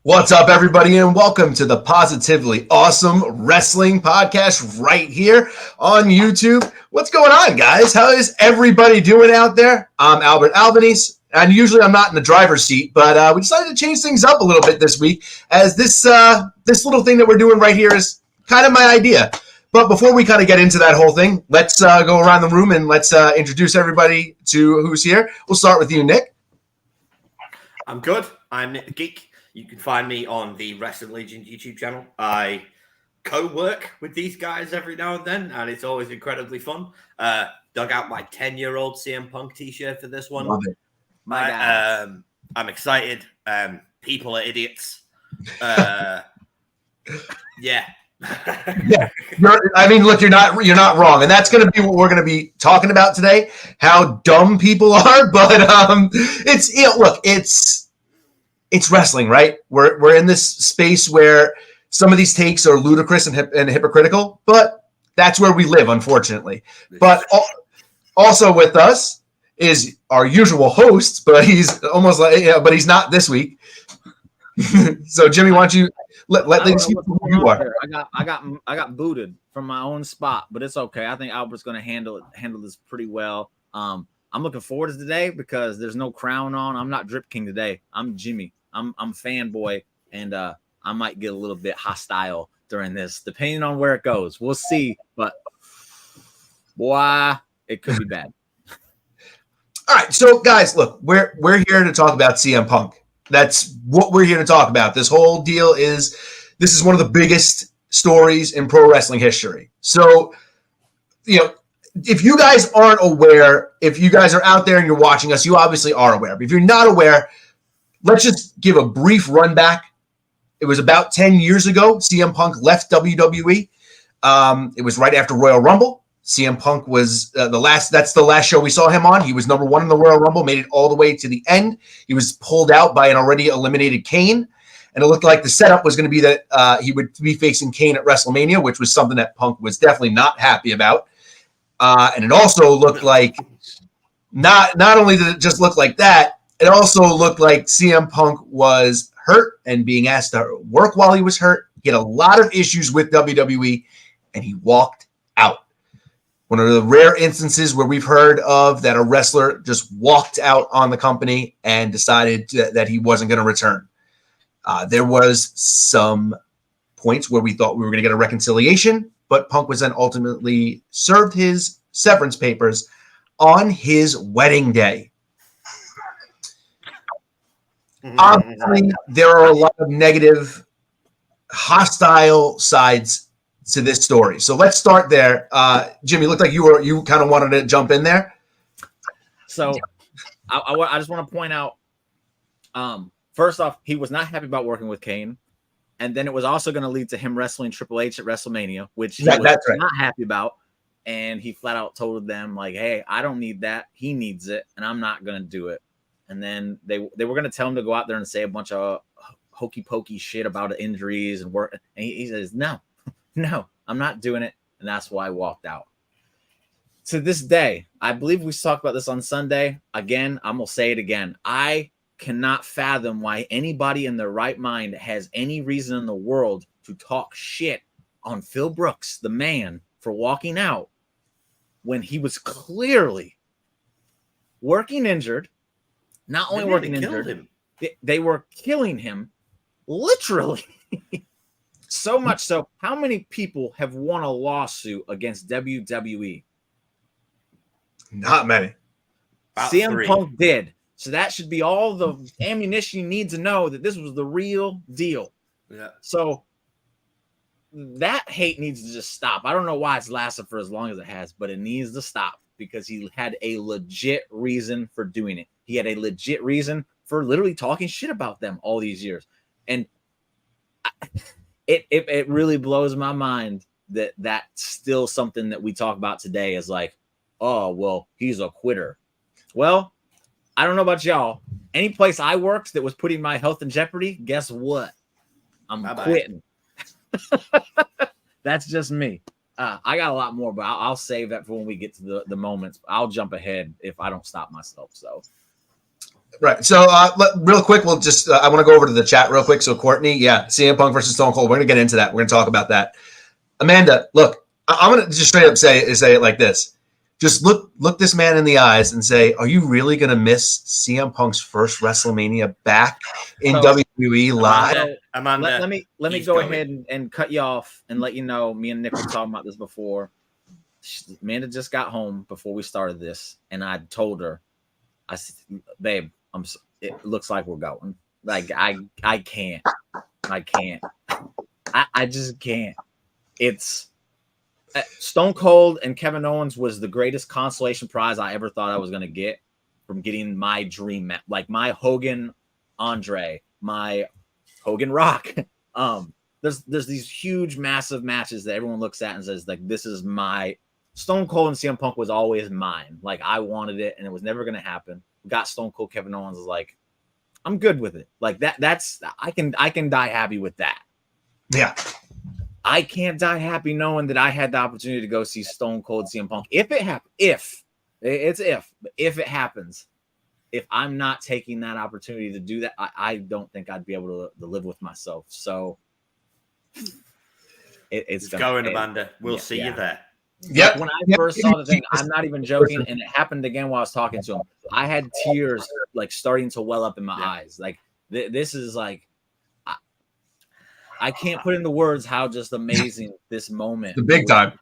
What's up, everybody, and welcome to the Positively Awesome Wrestling Podcast right here on YouTube. What's going on, guys? How is everybody doing out there? I'm Albert Albanese, and usually I'm not in the driver's seat, but we decided to change things up a little bit this week, as this little thing that we're doing right here is kind of my idea. But before we kind of get into that whole thing, let's go around the room and let's introduce everybody to who's here. We'll start with you, Nick. I'm good. I'm Nick the Geek. You can find me on the Wrestling Legend YouTube channel. I co-work with these guys every now and then, and it's always incredibly fun. Dug out my 10-year-old CM Punk t-shirt for this one. Love it. I'm excited. People are idiots. Yeah. Yeah, look, you're not wrong, and that's going to be what we're going to be talking about today. How dumb people are, but it's wrestling, right? We're in this space where some of these takes are ludicrous and hypocritical, but that's where we live, unfortunately. But also with us is our usual host, but he's almost but he's not this week. So Jimmy, why don't you let things see who you are? I got booted from my own spot, but it's okay. I think Albert's going to handle this pretty well. I'm looking forward to today because there's no crown on. I'm not Drip King today. I'm Jimmy. I'm fanboy, and I might get a little bit hostile during this, depending on where it goes. We'll see, but boy, it could be bad. All right, so guys, look, we're here to talk about CM Punk. That's what we're here to talk about. This whole deal this is one of the biggest stories in pro wrestling history. So, if you guys aren't aware, if you guys are out there and you're watching us, you obviously are aware. But if you're not aware, let's just give a brief run back. It was about 10 years ago, CM Punk left WWE. It was right after Royal Rumble. CM Punk was that's the last show we saw him on. He was number one in the Royal Rumble, made it all the way to the end. He was pulled out by an already eliminated Kane. And it looked like the setup was going to be that he would be facing Kane at WrestleMania, which was something that Punk was definitely not happy about. And it also looked like not only did it just look like that, it also looked like CM Punk was hurt and being asked to work while he was hurt. He had a lot of issues with WWE, and he walked out. One of the rare instances where we've heard of that a wrestler just walked out on the company and decided that he wasn't going to return. There was some points where we thought we were going to get a reconciliation, but Punk was then ultimately served his severance papers on his wedding day. Obviously, there are a lot of negative, hostile sides to this story. So let's start there. Jimmy, looked like you kind of wanted to jump in there. So I just want to point out, first off, he was not happy about working with Kane. And then it was also going to lead to him wrestling Triple H at WrestleMania, which he was not happy about. And he flat out told them, like, hey, I don't need that. He needs it, and I'm not going to do it. And then they were going to tell him to go out there and say a bunch of hokey pokey shit about injuries and work. And he says, no, I'm not doing it. And that's why I walked out. To this day, I believe we talked about this on Sunday. Again, I'm going to say it again. I cannot fathom why anybody in their right mind has any reason in the world to talk shit on Phil Brooks, the man, for walking out when he was clearly working injured. Not only working injured, they were killing him, literally. So much so, how many people have won a lawsuit against WWE? Not many. CM Punk did. So that should be all the ammunition you need to know that this was the real deal. Yeah. So that hate needs to just stop. I don't know why it's lasted for as long as it has, but it needs to stop because he had a legit reason for doing it. He had a legit reason for literally talking shit about them all these years. And it really blows my mind that that's still something that we talk about today is like, oh, well, he's a quitter. Well, I don't know about y'all. Any place I worked that was putting my health in jeopardy, guess what? I'm quitting. That's just me. I got a lot more, but I'll save that for when we get to the moments. I'll jump ahead if I don't stop myself. So, Right. So, real quick, we'll just I want to go over to the chat real quick. So, Courtney, yeah, CM Punk versus Stone Cold. We're gonna get into that. We're gonna talk about that. Amanda, look, I'm gonna just straight up say it like this. Just look this man in the eyes and say, are you really gonna miss CM Punk's first WrestleMania back in WWE live? Amanda, let me go ahead and cut you off and let you know. Me and Nick were talking about this before. Amanda just got home before we started this, and I told her, I said, babe, it looks like we're going. Like I can't. I just can't. It's Stone Cold and Kevin Owens was the greatest consolation prize I ever thought I was going to get from getting my dream match, like my Hogan Andre, my Hogan Rock. There's these huge, massive matches that everyone looks at and says, like, this is my Stone Cold and CM Punk was always mine. Like, I wanted it and it was never going to happen. Got Stone Cold, Kevin Owens is like, I'm good with it. Like that's I can die happy with that. Yeah. I can't die happy knowing that I had the opportunity to go see Stone Cold CM Punk. If it happens, if it happens, if I'm not taking that opportunity to do that, I don't think I'd be able to live with myself. So it's going, Amanda. We'll see you there. Yeah. When I first saw the thing, I'm not even joking, and it happened again while I was talking to him. I had tears like starting to well up in my eyes. Like this is like I can't put into words how just amazing this moment. The big time.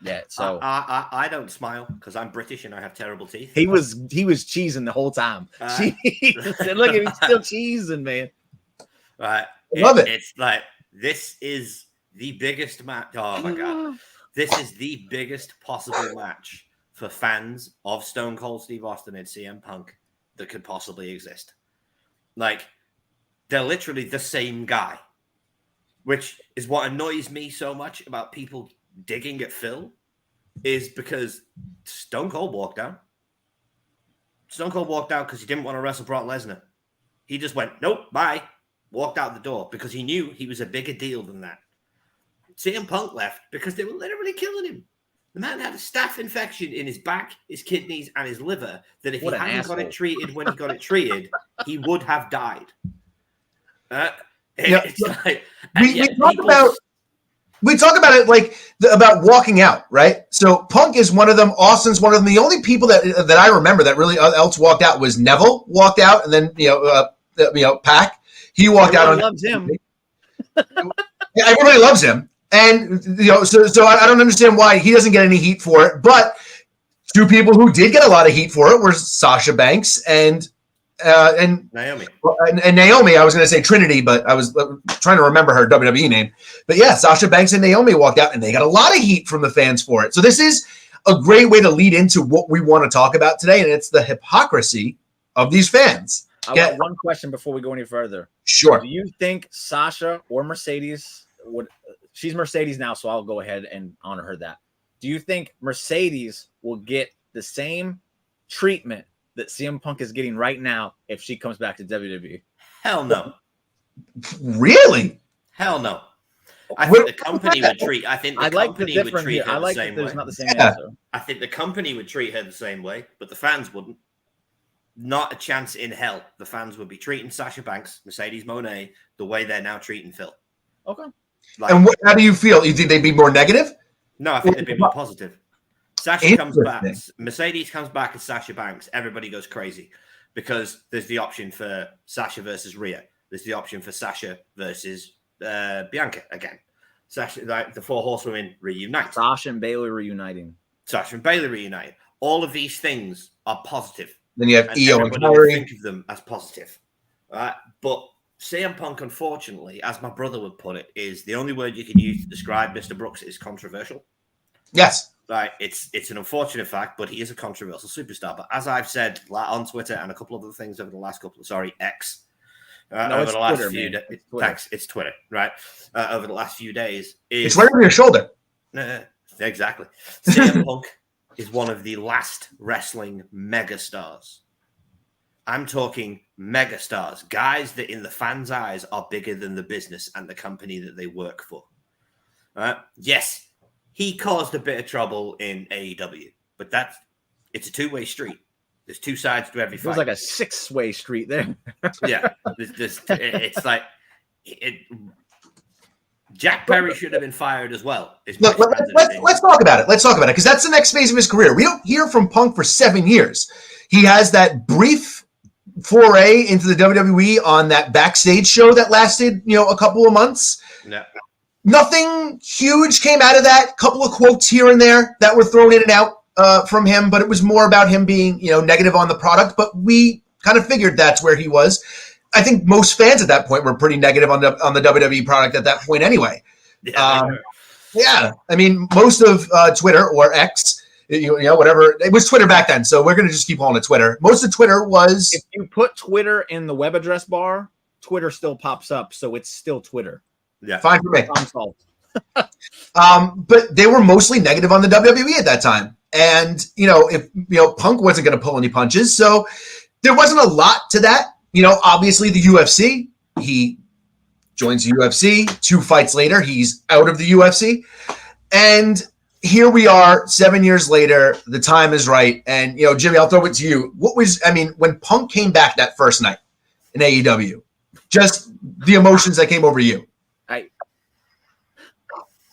Yeah. So I don't smile because I'm British and I have terrible teeth. He was cheesing the whole time. Look at him, still cheesing, man. Right. Love it. It's like this is the biggest match. Oh my god. This is the biggest possible match for fans of Stone Cold Steve Austin and CM Punk that could possibly exist. Like, they're literally the same guy, which is what annoys me so much about people digging at Phil, is because Stone Cold walked out. Stone Cold walked out because he didn't want to wrestle Brock Lesnar. He just went, nope, bye. Walked out the door because he knew he was a bigger deal than that. CM Punk left because they were literally killing him. The man had a staph infection in his back, his kidneys, and his liver that if he hadn't got it treated when he got it treated, he would have died. It's like, we talk about it like about walking out, right? So Punk is one of them. Austin's one of them. The only people that I remember that really else walked out was Neville walked out, and then Pac. He walked out. Loves him. Yeah, everybody loves him. And so I don't understand why he doesn't get any heat for it. But two people who did get a lot of heat for it were Sasha Banks and Naomi. And Naomi. I was going to say Trinity, but I was trying to remember her WWE name. But yeah, Sasha Banks and Naomi walked out, and they got a lot of heat from the fans for it. So this is a great way to lead into what we want to talk about today, and it's the hypocrisy of these fans. I got one question before we go any further. Sure. Do you think Sasha or Mercedes would? She's Mercedes now, so I'll go ahead and honor her that. Do you think Mercedes will get the same treatment that CM Punk is getting right now if she comes back to WWE? Hell no. Really? Hell no. I think the company would treat. I think the company would treat her the same way. Not the same answer. I think the company would treat her the same way, but the fans wouldn't. Not a chance in hell. The fans would be treating Sasha Banks, Mercedes Moné, the way they're now treating Phil. Okay. Like, and how do you feel? You think they'd be more negative? No, I think they'd be more positive. Sasha comes back. Mercedes comes back as Sasha Banks. Everybody goes crazy because there's the option for Sasha versus Rhea. There's the option for Sasha versus Bianca again. Sasha, like the four horsewomen reunite. Sasha and Bayley reuniting. All of these things are positive. Then you have Io and Kyrie. Think of them as positive, but CM Punk, unfortunately, as my brother would put it, is the only word you can use to describe Mr. Brooks is controversial. Yes. Right, it's an unfortunate fact, but he is a controversial superstar. But as I've said on Twitter and a couple of other things over the last X, over the last few days. Thanks, it's Twitter, right? Over the last few days, it's right over your shoulder. Exactly. CM Punk is one of the last wrestling megastars. I'm talking megastars, guys that in the fans' eyes are bigger than the business and the company that they work for. Yes, he caused a bit of trouble in AEW, but it's a two-way street. There's two sides to every It fight. was like a 6-way street there. Yeah, it's like Jack Perry should have been fired as well. Look, let's talk about it. Let's talk about it because that's the next phase of his career. We don't hear from Punk for 7 years. He has that brief foray into the WWE on that backstage show that lasted, a couple of months. Yeah. Nothing huge came out of that. Couple of quotes here and there that were thrown in and out from him, but it was more about him being, negative on the product. But we kind of figured that's where he was. I think most fans at that point were pretty negative on the WWE product at that point anyway. Yeah, I mean, most of Twitter or X, whatever, it was Twitter back then, so we're going to just keep calling it Twitter. Most of Twitter was... If you put Twitter in the web address bar, Twitter still pops up, so it's still Twitter. Yeah, fine for me. Solved. But they were mostly negative on the WWE at that time. And, if, Punk wasn't going to pull any punches, so there wasn't a lot to that. Obviously the UFC, he joins the UFC. 2 fights later, he's out of the UFC. And here we are 7 years later. The time is right. And, Jimmy, I'll throw it to you. When Punk came back that first night in AEW, just the emotions that came over you.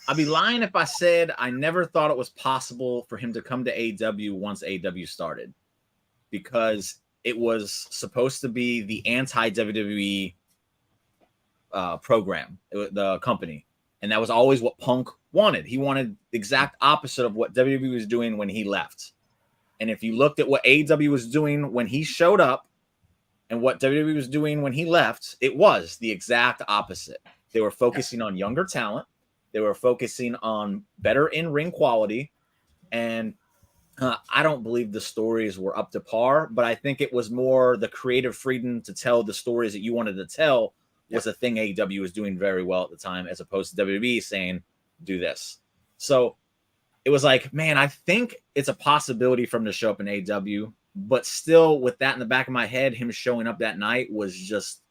I'd be lying if I said I never thought it was possible for him to come to AEW once AEW started, because it was supposed to be the anti-WWE program, the company. And that was always what Punk wanted. He wanted the exact opposite of what WWE was doing when he left. And if you looked at what AEW was doing when he showed up and what WWE was doing when he left, it was the exact opposite. They were focusing on younger talent. They were focusing on better in-ring quality. And I don't believe the stories were up to par, but I think it was more the creative freedom to tell the stories that you wanted to tell was a thing AEW was doing very well at the time, as opposed to WWE saying, do this. So it was like, man, I think it's a possibility for him to show up in AEW, but still with that in the back of my head, him showing up that night was just,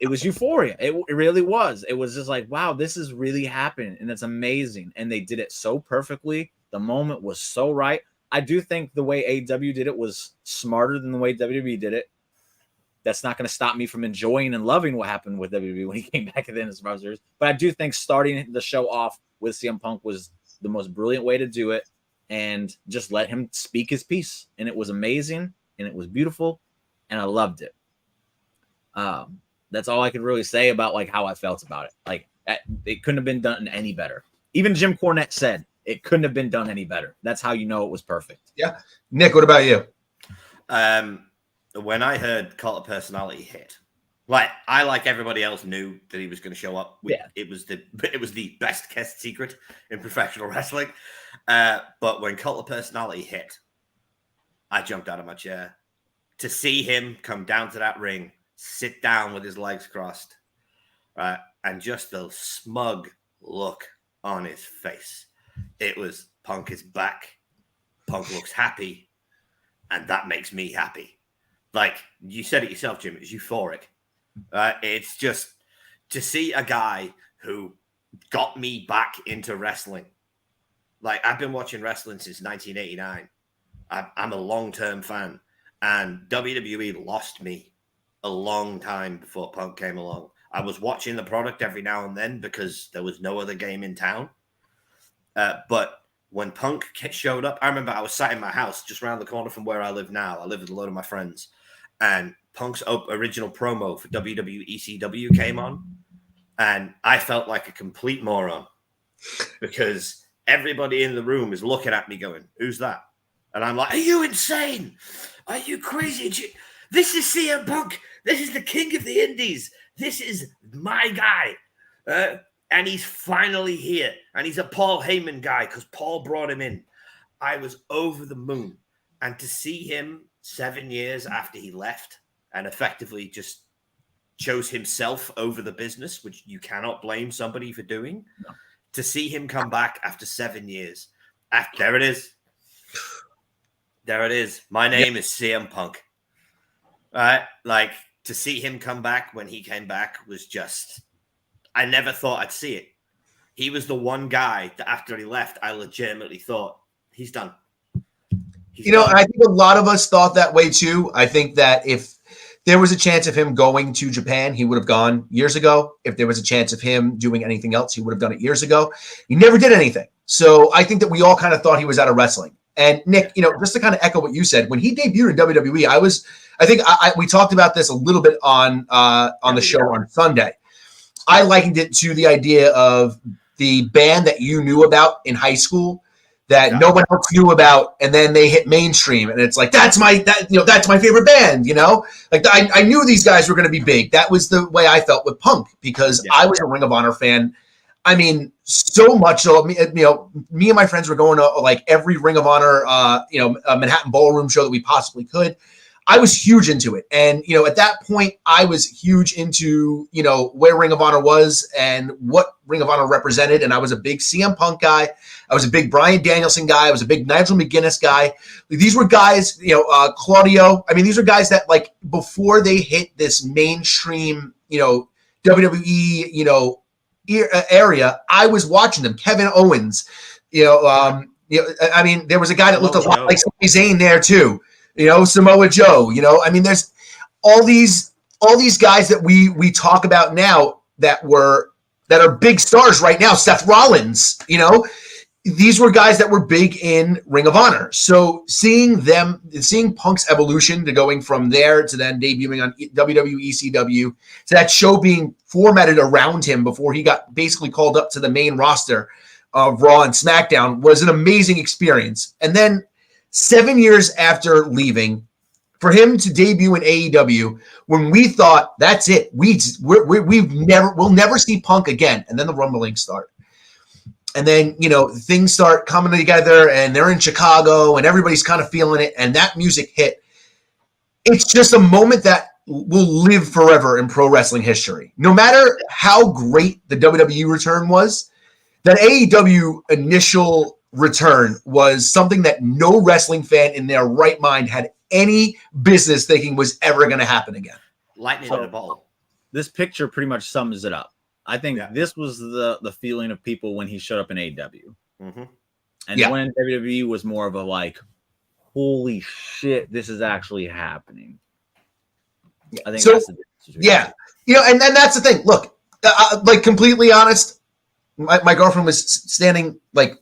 it was euphoria. It really was. It was just like, wow, this is really happening, and it's amazing. And they did it so perfectly. The moment was so right. I do think the way AEW did it was smarter than the way WWE did it. That's not going to stop me from enjoying and loving what happened with WWE when he came back at the end of Survivor Series. But I do think starting the show off with CM Punk was the most brilliant way to do it, and just let him speak his piece. And it was amazing, and it was beautiful, and I loved it. That's all I could really say about like how I felt about it. Like it couldn't have been done any better. Even Jim Cornette said it couldn't have been done any better. That's how you know it was perfect. Yeah. Nick, what about you? When I heard Cult of Personality hit, I like everybody else knew that he was going to show up. It was the best kept secret in professional wrestling. But when Cult of Personality hit, I jumped out of my chair to see him come down to that ring, sit down with his legs crossed, and just the smug look on his face. It was, Punk is back. Punk looks happy, and that makes me happy. Like you said it yourself, Jim, it's euphoric. It's just to see a guy who got me back into wrestling. Like, I've been watching wrestling since 1989. I'm a long-term fan, and WWE lost me a long time before Punk came along. I was watching the product every now and then because there was no other game in town. But when Punk showed up, I remember I was sat in my house just around the corner from where I live now. I live with a lot of my friends. And Punk's original promo for WWE ECW came on. And I felt like a complete moron because everybody in the room is looking at me going, who's that? And I'm like, are you insane? Are you crazy? This is CM Punk. This is the king of the indies. This is my guy. And he's finally here. And he's a Paul Heyman guy because Paul brought him in. I was over the moon. And to see him 7 years after he left and effectively just chose himself over the business, which you cannot blame somebody for doing, to see him come back after 7 years. There it is. There it is. My name is CM Punk. Like, to see him come back when he came back was just, I never thought I'd see it. He was the one guy that after he left, I legitimately thought, he's done. He's You know, done. I think a lot of us thought that way too. I think that if there was a chance of him going to Japan, he would have gone years ago. If there was a chance of him doing anything else, he would have done it years ago. He never did anything. So I think that we all kind of thought he was out of wrestling. And Nick, you know, just to kind of echo what you said, when he debuted in WWE, we talked about this a little bit on the show on Sunday. I likened it to the idea of the band that you knew about in high school that no one else knew about, and then they hit mainstream, and it's like that's my favorite band. You know, like I knew these guys were going to be big. That was the way I felt with Punk because I was a Ring of Honor fan. I mean, so much so. Me and my friends were going to like every Ring of Honor, Manhattan Ballroom show that we possibly could. I was huge into it. And, you know, at that point, I was huge into, you know, where Ring of Honor was and what Ring of Honor represented. And I was a big CM Punk guy. I was a big Bryan Danielson guy. I was a big Nigel McGuinness guy. These were guys, Claudio. I mean, these are guys that, like, before they hit this mainstream, you know, WWE, you know, area, I was watching them. Kevin Owens, I mean, there was a guy that looked a lot like Sami Zayn there, too. You know, Samoa Joe, you know, I mean, there's all these guys that we talk about now that are big stars right now. Seth Rollins, you know, these were guys that were big in Ring of Honor. So seeing Punk's evolution to going from there to then debuting on WWE ECW to that show being formatted around him before he got basically called up to the main roster of Raw and SmackDown was an amazing experience. And then 7 years after leaving, for him to debut in AEW, when we thought that's it, we'll never see Punk again, and then the rumblings start, and then you know things start coming together, and they're in Chicago, and everybody's kind of feeling it, and that music hit. It's just a moment that will live forever in pro wrestling history. No matter how great the WWE return was, that AEW initial return was something that no wrestling fan in their right mind had any business thinking was ever going to happen again. Lightning in a bottle. This picture pretty much sums it up. I think this was the feeling of people when he showed up in AEW. Mm-hmm. And when WWE was more of a like, holy shit, this is actually happening. I think that's the difference. Yeah. You know, and that's the thing. Look, like completely honest, my girlfriend was standing like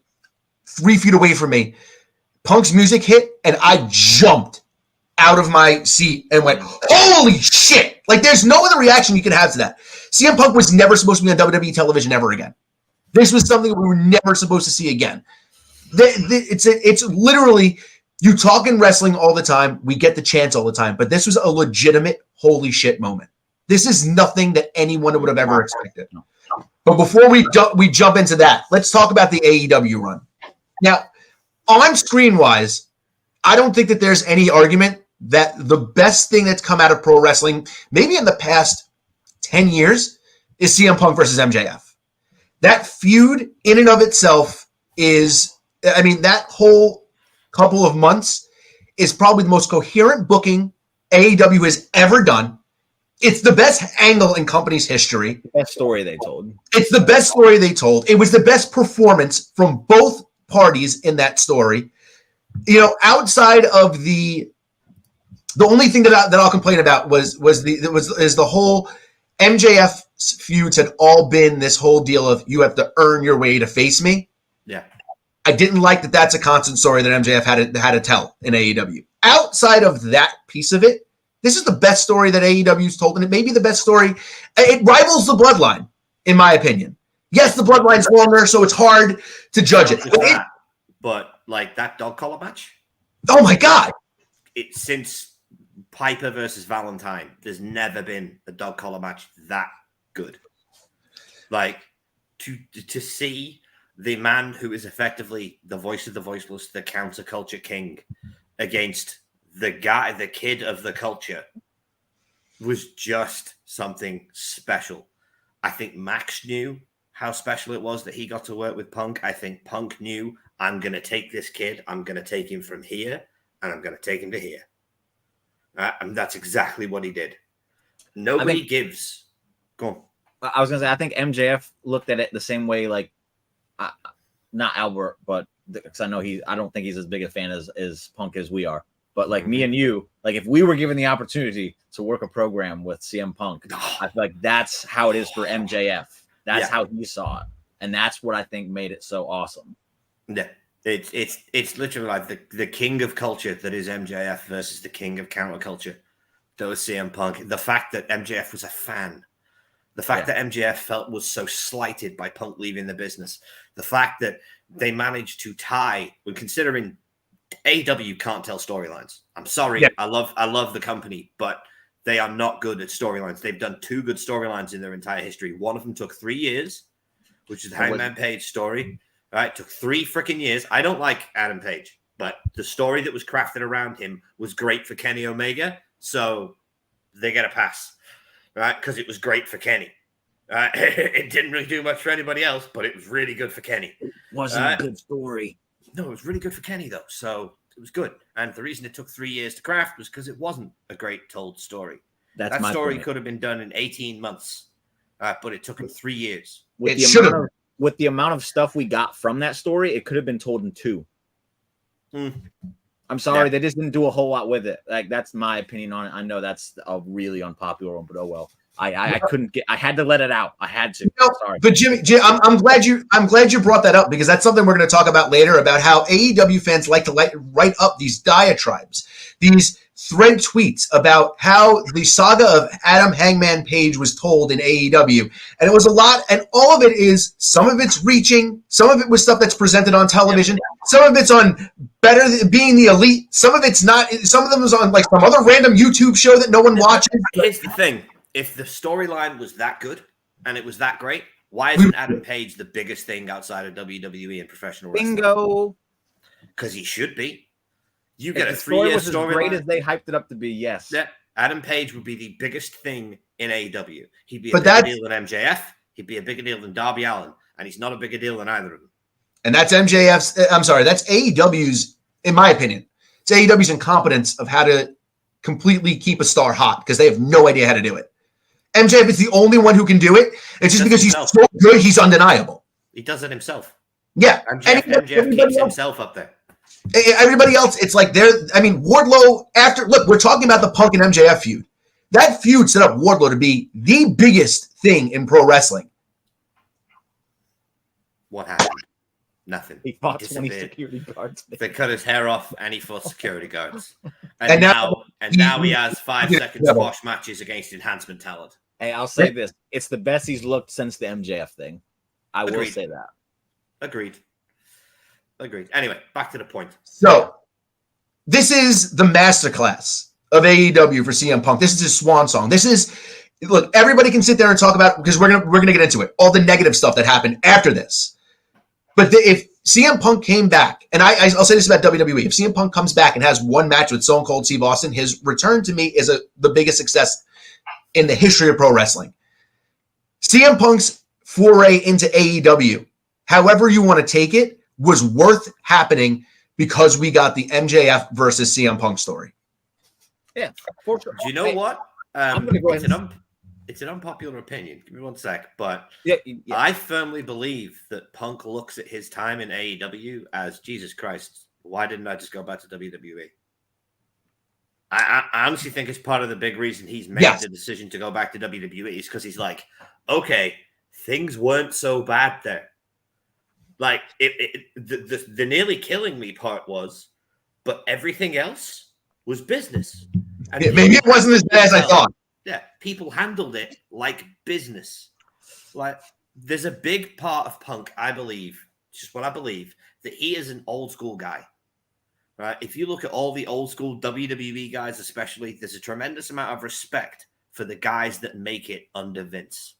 3 feet away from me. Punk's music hit, and I jumped out of my seat and went, holy shit! Like, there's no other reaction you can have to that. CM Punk was never supposed to be on WWE television ever again. This was something we were never supposed to see again. It's literally, you talk in wrestling all the time, we get the chance all the time, but this was a legitimate holy shit moment. This is nothing that anyone would have ever expected. But before we jump into that, let's talk about the AEW run. Now, on screen-wise, I don't think that there's any argument that the best thing that's come out of pro wrestling, maybe in the past 10 years, is CM Punk versus MJF. That feud in and of itself is, I mean, that whole couple of months is probably the most coherent booking AEW has ever done. It's the best angle in company's history. The best story they told. It's the best story they told. It was the best performance from both parties in that story. You know, outside of the only thing that I'll complain about is the whole MJF feuds had all been this whole deal of you have to earn your way to face me. Yeah, I didn't like that. That's a constant story that MJF had to tell in AEW. Outside of that piece of it, this is the best story that AEW's told, and it may be the best story. It rivals the Bloodline, in my opinion. Yes, the Bloodline's longer, so it's hard to judge it. But like that dog collar match. Oh my God! Since Piper versus Valentine, there's never been a dog collar match that good. Like to see the man who is effectively the voice of the voiceless, the counterculture king, against the kid of the culture, was just something special. I think Max knew how special it was that he got to work with Punk. I think Punk knew, I'm going to take this kid, I'm going to take him from here, and I'm going to take him to here. And that's exactly what he did. Nobody gives. Go on. I was going to say, I think MJF looked at it the same way. Like, not Albert, but because I know I don't think he's as big a fan as Punk as we are. But like me and you, like if we were given the opportunity to work a program with CM Punk, I feel like that's how it is for MJF. That's how he saw it, and that's what I think made it so awesome. Yeah, it's literally like the king of culture that is MJF versus the king of counterculture that was CM Punk. The fact that MJF was a fan, the fact that MJF was so slighted by Punk leaving the business, the fact that they managed to tie, when considering AEW can't tell storylines. I'm sorry, I love the company, but they are not good at storylines. They've done 2 good storylines in their entire history. One of them took 3 years, which is the Hangman Page story. Right, it took 3 freaking years. I don't like Adam Page, but the story that was crafted around him was great for Kenny Omega, so they get a pass, right? Because it was great for Kenny. It didn't really do much for anybody else, but it was really good for Kenny. It wasn't a good story. No, it was really good for Kenny, though, so it was good. And the reason it took 3 years to craft was because it wasn't a great told story. That story could have been done in 18 months, but it took him 3 years. With the amount of stuff we got from that story, it could have been told in 2. I'm sorry, they just didn't do a whole lot with it. Like that's my opinion on it. I know that's a really unpopular one, but oh well. I couldn't get. I had to let it out. I had to. Sorry. But Jimmy, I'm glad you brought that up because that's something we're going to talk about later about how AEW fans like to write up these diatribes, these thread tweets about how the saga of Adam Hangman Page was told in AEW. And it was a lot, and all of it is, some of it's reaching, some of it was stuff that's presented on television, some of it's on being the elite, some of it's not, some of them was on like some other random YouTube show that no one watches. Here's the thing, if the storyline was that good, and it was that great, why isn't Adam Page the biggest thing outside of WWE and professional wrestling? Bingo! Because he should be. You get a 3-year story as great storyline. as they hyped it up to be, yes. Yeah, Adam Page would be the biggest thing in AEW. He'd be a bigger deal than MJF. He'd be a bigger deal than Darby Allin. And he's not a bigger deal than either of them. And that's that's AEW's, in my opinion, it's AEW's incompetence of how to completely keep a star hot because they have no idea how to do it. MJF is the only one who can do it. It's just because he's so good, he's undeniable. He does it himself. Yeah. MJF keeps himself up there. Everybody else, it's like Wardlow, we're talking about the Punk and MJF feud. That feud set up Wardlow to be the biggest thing in pro wrestling. What happened? Nothing. He fought 20 security guards. They cut his hair off and he fought security guards. And now he has 5-second squash matches against enhancement talent. Hey, I'll say this. It's the best he's looked since the MJF thing. I will say that. Agreed. Anyway, back to the point. So, this is the masterclass of AEW for CM Punk. This is his swan song. Look, everybody can sit there and talk about, because we're gonna get into it, all the negative stuff that happened after this. But if CM Punk came back, and I'll say this about WWE, if CM Punk comes back and has one match with Stone Cold Steve Austin, his return to me is the biggest success in the history of pro wrestling. CM Punk's foray into AEW, however you want to take it, was worth happening because we got the MJF versus CM Punk story. Yeah, for sure. Do you know what? I'm going to go ahead it's an unpopular opinion. Give me 1 sec. But yeah. I firmly believe that Punk looks at his time in AEW as, Jesus Christ, why didn't I just go back to WWE? I honestly think it's part of the big reason he's made the decision to go back to WWE is because he's like, okay, things weren't so bad there. Like, the nearly killing me part was, but everything else was business. And maybe it wasn't as bad as I thought. Yeah, people handled it like business. Like, there's a big part of Punk, I believe, just what I believe, that he is an old school guy. Right? If you look at all the old school WWE guys, especially, there's a tremendous amount of respect for the guys that make it under Vince.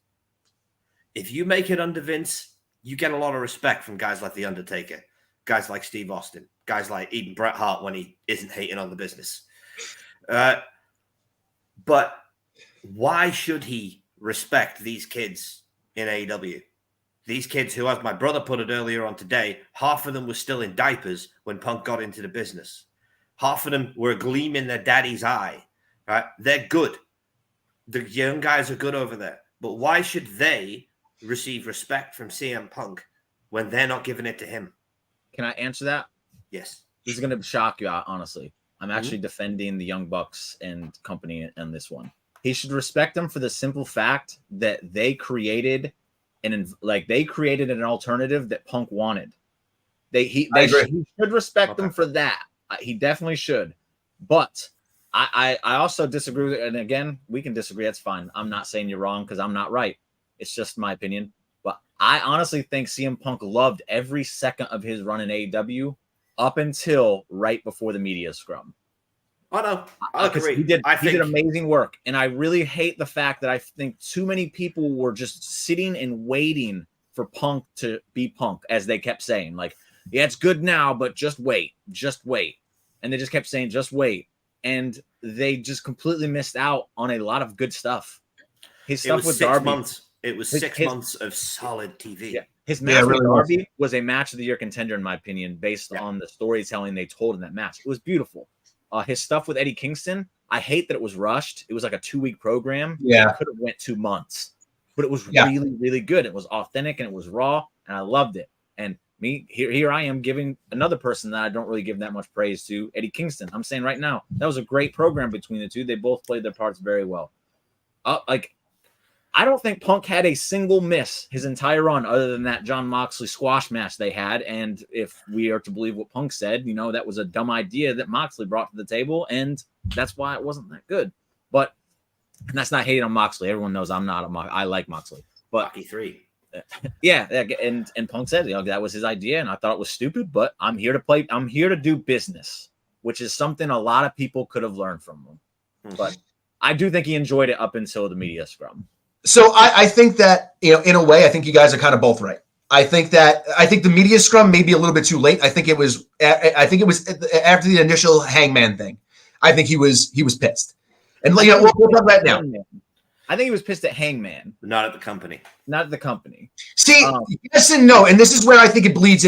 If you make it under Vince, you get a lot of respect from guys like The Undertaker, guys like Steve Austin, guys like even Bret Hart when he isn't hating on the business. But why should he respect these kids in AEW? These kids who, as my brother put it earlier on today, half of them were still in diapers when Punk got into the business. Half of them were a gleam in their daddy's eye. Right? They're good. The young guys are good over there. But why should they receive respect from CM Punk when they're not giving it to him? Can I answer that? Yes. This is going to shock you, honestly. I'm actually defending the Young Bucks and company in this one. He should respect them for the simple fact that they created an alternative that Punk wanted. He should respect them for that. He definitely should. But I also disagree with it. And again, we can disagree. That's fine. I'm not saying you're wrong because I'm not right. It's just my opinion. But I honestly think CM Punk loved every second of his run in AEW up until right before the media scrum. Oh, no. I agree. He did amazing work. And I really hate the fact that I think too many people were just sitting and waiting for Punk to be Punk, as they kept saying. Like, yeah, it's good now, but just wait. Just wait. And they just kept saying, just wait. And they just completely missed out on a lot of good stuff. His stuff with Darby. It was 6 months of solid TV. Yeah. His match with Darby was a match of the year contender, in my opinion, based on the storytelling they told in that match. It was beautiful. His stuff with Eddie Kingston, I hate that it was rushed. It was like a 2-week program. Yeah. It could have went 2 months. But it was really, really good. It was authentic and it was raw, and I loved it. And here I am giving another person that I don't really give that much praise to, Eddie Kingston. I'm saying right now, that was a great program between the two. They both played their parts very well. I don't think Punk had a single miss his entire run other than that Jon Moxley squash match they had. And if we are to believe what Punk said, that was a dumb idea that Moxley brought to the table, and that's why it wasn't that good. But and that's not hating on Moxley. Everyone knows I'm not I like Moxley. But Rocky 3. Yeah, and Punk said that was his idea, and I thought it was stupid, but I'm here to do business, which is something a lot of people could have learned from him. But I do think he enjoyed it up until the media scrum. So I think that, in a way, I think you guys are kind of both right. I think the media scrum may be a little bit too late. I think it was after the initial Hangman thing. I think he was pissed. And we'll talk about that now. I think he was pissed at Hangman. Not at the company. Not at the company. See, yes and no. And this is where I think it bleeds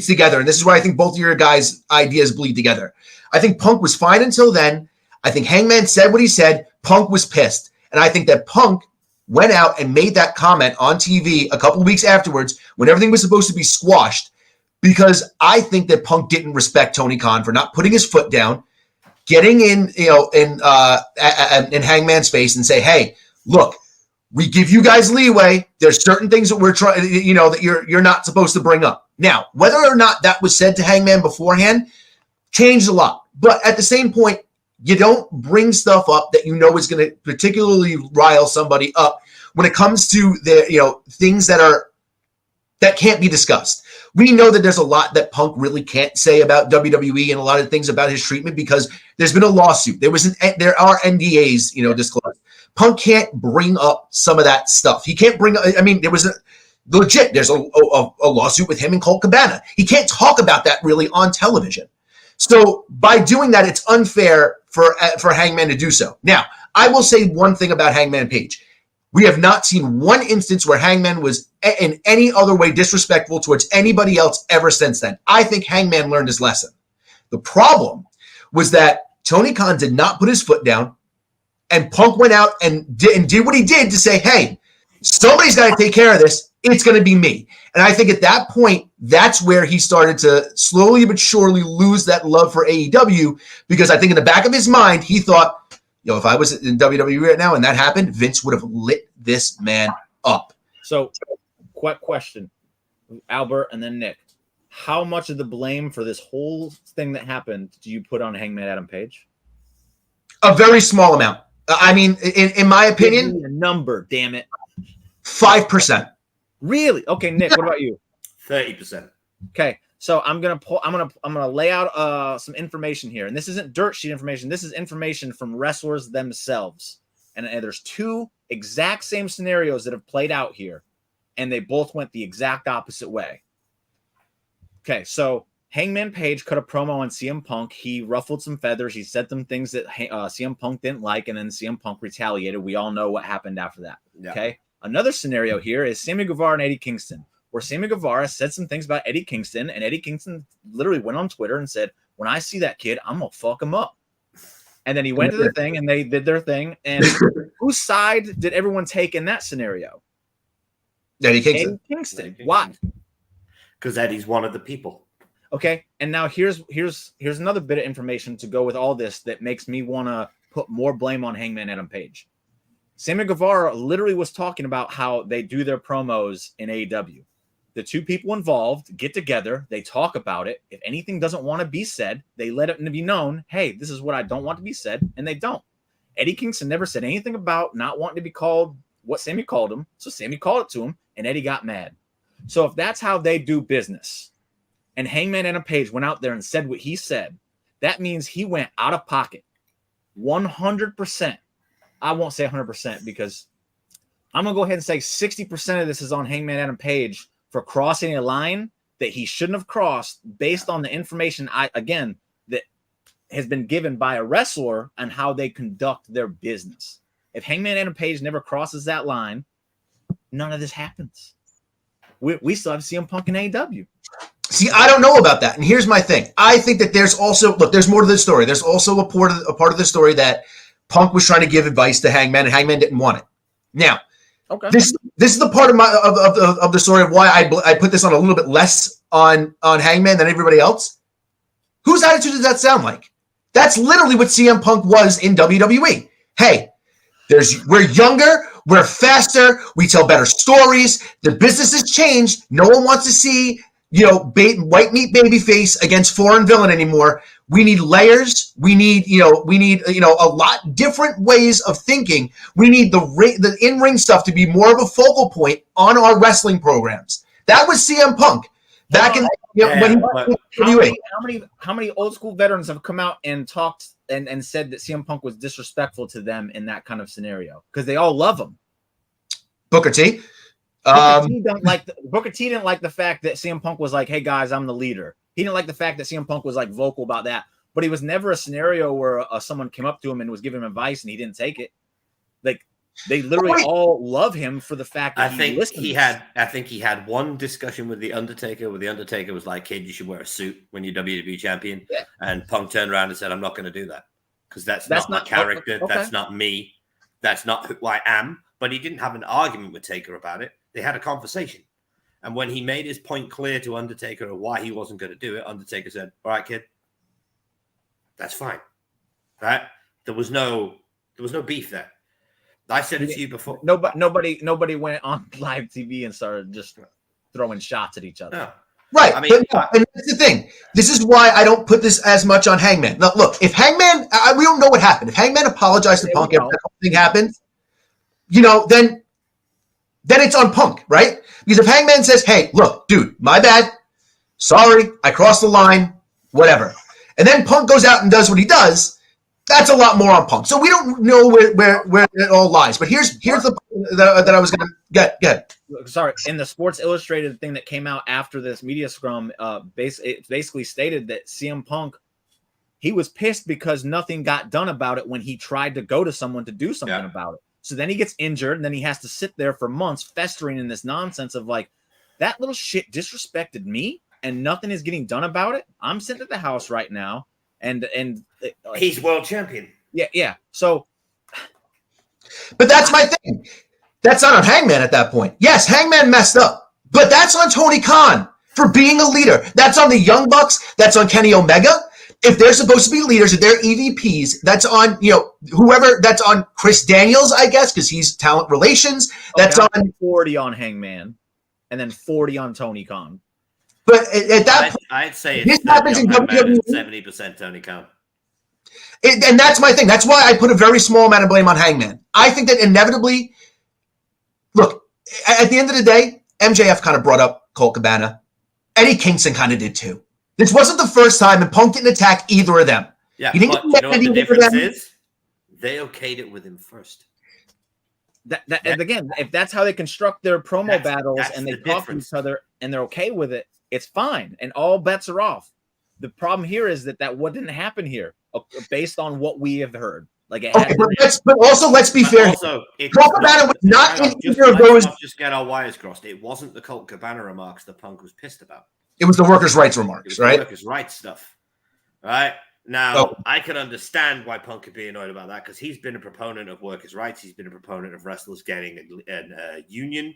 together. And this is where I think both of your guys' ideas bleed together. I think Punk was fine until then. I think Hangman said what he said. Punk was pissed. And I think that Punk went out and made that comment on TV a couple weeks afterwards when everything was supposed to be squashed, because I think that Punk didn't respect Tony Khan for not putting his foot down, getting in Hangman's face and say, hey, look, we give you guys leeway. There's certain things that we're trying, that you're not supposed to bring up. Now, whether or not that was said to Hangman beforehand changed a lot. But at the same point, you don't bring stuff up that is going to particularly rile somebody up when it comes to the things that can't be discussed. We know that there's a lot that Punk really can't say about WWE and a lot of things about his treatment because there's been a lawsuit. There are NDAs, disclosed. Punk can't bring up some of that stuff. He can't bring. There's a lawsuit with him and Colt Cabana. He can't talk about that really on television. So by doing that, it's unfair for Hangman to do so. Now, I will say one thing about Hangman Page. We have not seen one instance where Hangman was in any other way disrespectful towards anybody else ever since then. I think Hangman learned his lesson. The problem was that Tony Khan did not put his foot down, and Punk went out and did what he did to say, hey, somebody's got to take care of this. It's going to be me. And I think at that point, that's where he started to slowly but surely lose that love for AEW, because I think in the back of his mind, he thought, if I was in WWE right now and that happened, Vince would have lit this man up. So, quick question, Albert and then Nick. How much of the blame for this whole thing that happened do you put on Hangman Adam Page? A very small amount. I mean, in my opinion, give me a number, damn it. 5%. Really? Okay, Nick, what about you? 30%. Okay, so I'm gonna lay out some information here, and this isn't dirt sheet information. This is information from wrestlers themselves, and there's 2 exact same scenarios that have played out here, and they both went the exact opposite way. Okay, so Hangman Page cut a promo on CM Punk. He ruffled some feathers. He said some things that CM Punk didn't like, and then CM Punk retaliated. We all know what happened after that. Yeah. Okay. Another scenario here is Sammy Guevara and Eddie Kingston, where Sammy Guevara said some things about Eddie Kingston, and Eddie Kingston literally went on Twitter and said, when I see that kid, I'm going to fuck him up. And then he went to the thing, and they did their thing. And whose side did everyone take in that scenario? Eddie Kingston. Eddie Kingston. Why? Because Eddie's one of the people. Okay, and now here's another bit of information to go with all this that makes me want to put more blame on Hangman Adam Page. Sammy Guevara literally was talking about how they do their promos in AEW. The two people involved get together, they talk about it. If anything doesn't want to be said, they let it be known, hey, this is what I don't want to be said, and they don't. Eddie Kingston never said anything about not wanting to be called what Sammy called him, so Sammy called it to him, and Eddie got mad. So if that's how they do business, and Hangman Adam Page went out there and said what he said, that means he went out of pocket 100%. I won't say 100% because I'm going to go ahead and say 60% of this is on Hangman Adam Page for crossing a line that he shouldn't have crossed based on the information that has been given by a wrestler on how they conduct their business. If Hangman Adam Page never crosses that line, none of this happens. We still have CM Punk in AEW. See, I don't know about that. And here's my thing. I think that there's more to the story. There's also a part of the story that Punk was trying to give advice to Hangman, and Hangman didn't want it. Now, okay, this is the part of the story of why I put this on a little bit less on Hangman than everybody else. Whose attitude does that sound like? That's literally what CM Punk was in WWE. Hey, we're younger, we're faster, we tell better stories. The business has changed. No one wants to see white meat babyface against foreign villain anymore. We need layers. We need a lot different ways of thinking. We need the in-ring stuff to be more of a focal point on our wrestling programs. That was CM Punk back when he was WWE. How many old school veterans have come out and talked and said that CM Punk was disrespectful to them in that kind of scenario? Because they all love him. Booker T. Booker T didn't like the fact that CM Punk was like, hey guys, I'm the leader. He didn't like the fact that CM Punk was like vocal about that, but it was never a scenario where someone came up to him and was giving him advice and he didn't take it. Like they literally all love him for the fact that I think he had one discussion with the Undertaker where the Undertaker was like, kid, you should wear a suit when you're WWE champion. Yeah. And Punk turned around and said, I'm not going to do that because that's not my character. Okay. That's not me. That's not who I am. But he didn't have an argument with Taker about it. They had a conversation. And when he made his point clear to Undertaker of why he wasn't going to do it, Undertaker said, all right, kid, that's fine. Right? There was no beef there. I said it to you before. Nobody went on live TV and started just throwing shots at each other. No. Right. I mean, and that's the thing. This is why I don't put this as much on Hangman. Now, look, if Hangman, we don't know what happened. If Hangman apologized to Punk after that whole thing happened, then it's on Punk, right? Because if Hangman says, hey, look, dude, my bad. Sorry, I crossed the line, whatever. And then Punk goes out and does what he does, that's a lot more on Punk. So we don't know where it all lies. But here's the that I was going to get. Sorry, in the Sports Illustrated thing that came out after this media scrum, it basically stated that CM Punk, he was pissed because nothing got done about it when he tried to go to someone to do something about it. So then he gets injured, and then he has to sit there for months festering in this nonsense of like, that little shit disrespected me, and nothing is getting done about it. I'm sitting at the house right now, and he's world champion. Yeah. So, but that's my thing. That's not on Hangman at that point. Yes, Hangman messed up, but that's on Tony Khan for being a leader. That's on the Young Bucks. That's on Kenny Omega. If they're supposed to be leaders, if they're EVPs, that's on, whoever, that's on Chris Daniels, I guess, because he's talent relations. That's on 40 on Hangman and then 40 on Tony Khan. But at that point, I'd say this happens in WWE. 70% Tony Khan. And that's my thing. That's why I put a very small amount of blame on Hangman. I think that inevitably, look, at the end of the day, MJF kind of brought up Colt Cabana. Eddie Kingston kind of did too. This wasn't the first time, and Punk didn't attack either of them. Yeah, but you know what the difference is? They okayed it with him first. And again, if that's how they construct their promo battles and they talk to each other and they're okay with it, it's fine, and all bets are off. The problem here is that what didn't happen here, based on what we have heard. Like, but also let's be fair. Colt Cabana was not in either of those. Just get our wires crossed. It wasn't the Colt Cabana remarks that Punk was pissed about. It was the workers' rights remarks, right? Workers' rights stuff, right? Now, I can understand why Punk could be annoyed about that because he's been a proponent of workers' rights. He's been a proponent of wrestlers getting a union.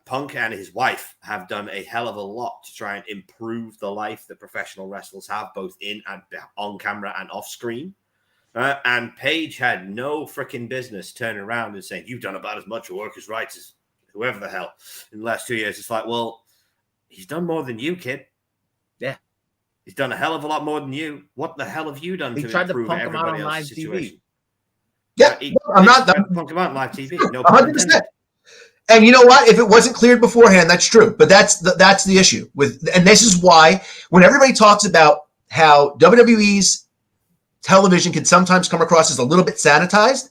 Punk and his wife have done a hell of a lot to try and improve the life that professional wrestlers have, both in and on camera and off screen. And Paige had no freaking business turning around and saying, "You've done about as much for workers' rights as whoever the hell in the last 2 years." It's like, well, he's done more than you, kid. Yeah. He's done a hell of a lot more than you. What the hell have you done to tried to improve punk him out everybody on else's live TV. situation? Yeah, I'm not punk him out on live TV. No 100%. And you know what? If it wasn't cleared beforehand, that's true. But that's the issue with, and this is why when everybody talks about how WWE's television can sometimes come across as a little bit sanitized,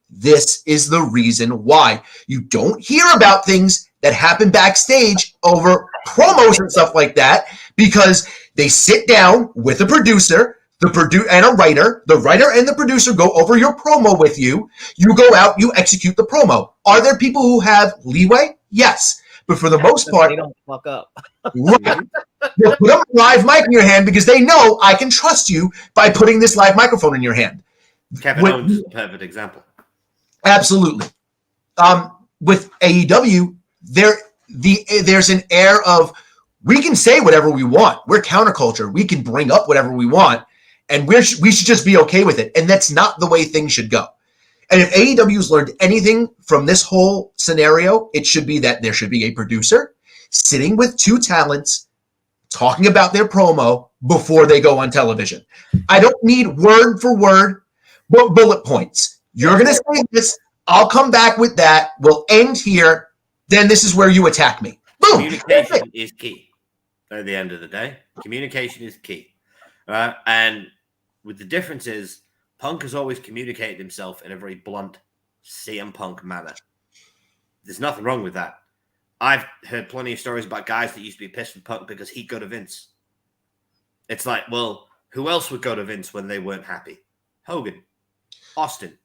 this is the reason why you don't hear about things that happen backstage over promos and stuff like that, because they sit down with a producer, and a writer. The writer and the producer go over your promo with you. You go out, you execute the promo. Are there people who have leeway? Yes. But for the most part, they don't fuck up. Right. They'll put a live mic in your hand because they know I can trust you by putting this live microphone in your hand. Kevin Owens is a perfect example. Absolutely. With AEW, there's an air of, we can say whatever we want. We're counterculture. We can bring up whatever we want, and we should just be okay with it. And that's not the way things should go. And if AEW's learned anything from this whole scenario, it should be that there should be a producer sitting with two talents talking about their promo before they go on television. I don't need word for word, but bullet points. You're going to say this. I'll come back with that. We'll end here. Then this is where you attack me. Boom. Communication is key at the end of the day. Communication is key. And with the difference is, Punk has always communicated himself in a very blunt CM Punk manner. There's nothing wrong with that. I've heard plenty of stories about guys that used to be pissed with Punk because he'd go to Vince. It's like, well, who else would go to Vince when they weren't happy? Hogan, Austin,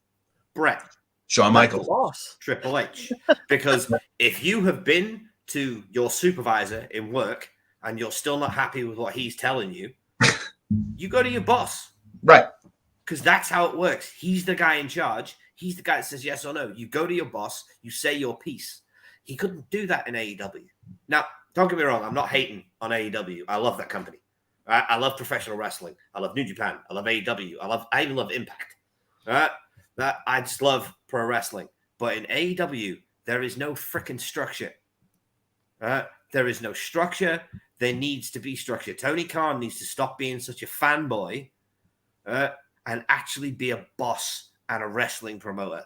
Brett, Shawn Michaels, Triple H. Because if you have been to your supervisor in work and you're still not happy with what he's telling you, you go to your boss. Right. Because that's how it works. He's the guy in charge. He's the guy that says yes or no. You go to your boss. You say your piece. He couldn't do that in AEW. Now, don't get me wrong. I'm not hating on AEW. I love that company. I love professional wrestling. I love New Japan. I love AEW. I even love Impact. I just love pro wrestling. But in AEW, there is no freaking structure. There is no structure. There needs to be structure. Tony Khan needs to stop being such a fanboy and actually be a boss and a wrestling promoter.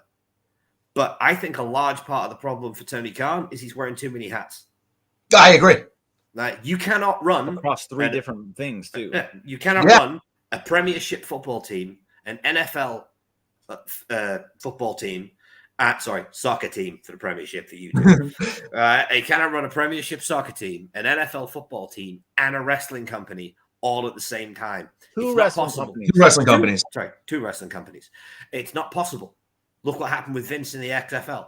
But I think a large part of the problem for Tony Khan is he's wearing too many hats. I agree. Like, you cannot run across three different things too. You cannot run a Premiership football team, an NFL football team, soccer team for the Premiership that you do. You cannot run a Premiership soccer team, an NFL football team, and a wrestling company all at the same time. Two wrestling companies. Two wrestling companies. It's not possible. Look what happened with Vince in the XFL.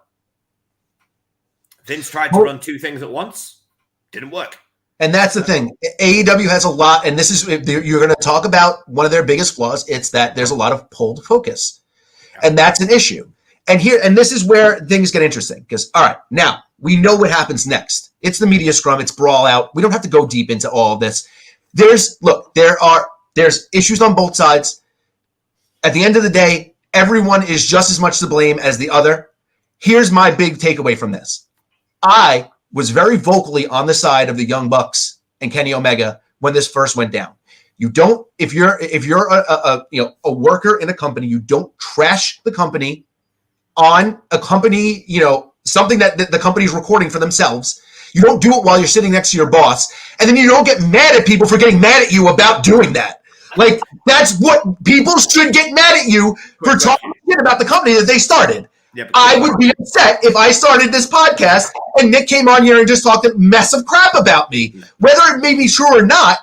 Vince tried to run two things at once. Didn't work. And that's the thing. AEW has a lot, and this is, you're going to talk about one of their biggest flaws. It's that there's a lot of pulled focus. And that's an issue. And this is where things get interesting. Because, all right, now we know what happens next. It's the media scrum. It's brawl out. We don't have to go deep into all of this. There's issues on both sides. At the end of the day, everyone is just as much to blame as the other. Here's my big takeaway from this. I was very vocally on the side of the Young Bucks and Kenny Omega when this first went down. You don't, if you're a worker in a company, you don't trash the company on a company, something that the company's recording for themselves. You don't do it while you're sitting next to your boss, and then you don't get mad at people for getting mad at you about doing that. Like, that's what people should get mad at you for talking shit about the company that they started. Yeah, I would be upset if I started this podcast and Nick came on here and just talked a mess of crap about me. Whether it may be true or not,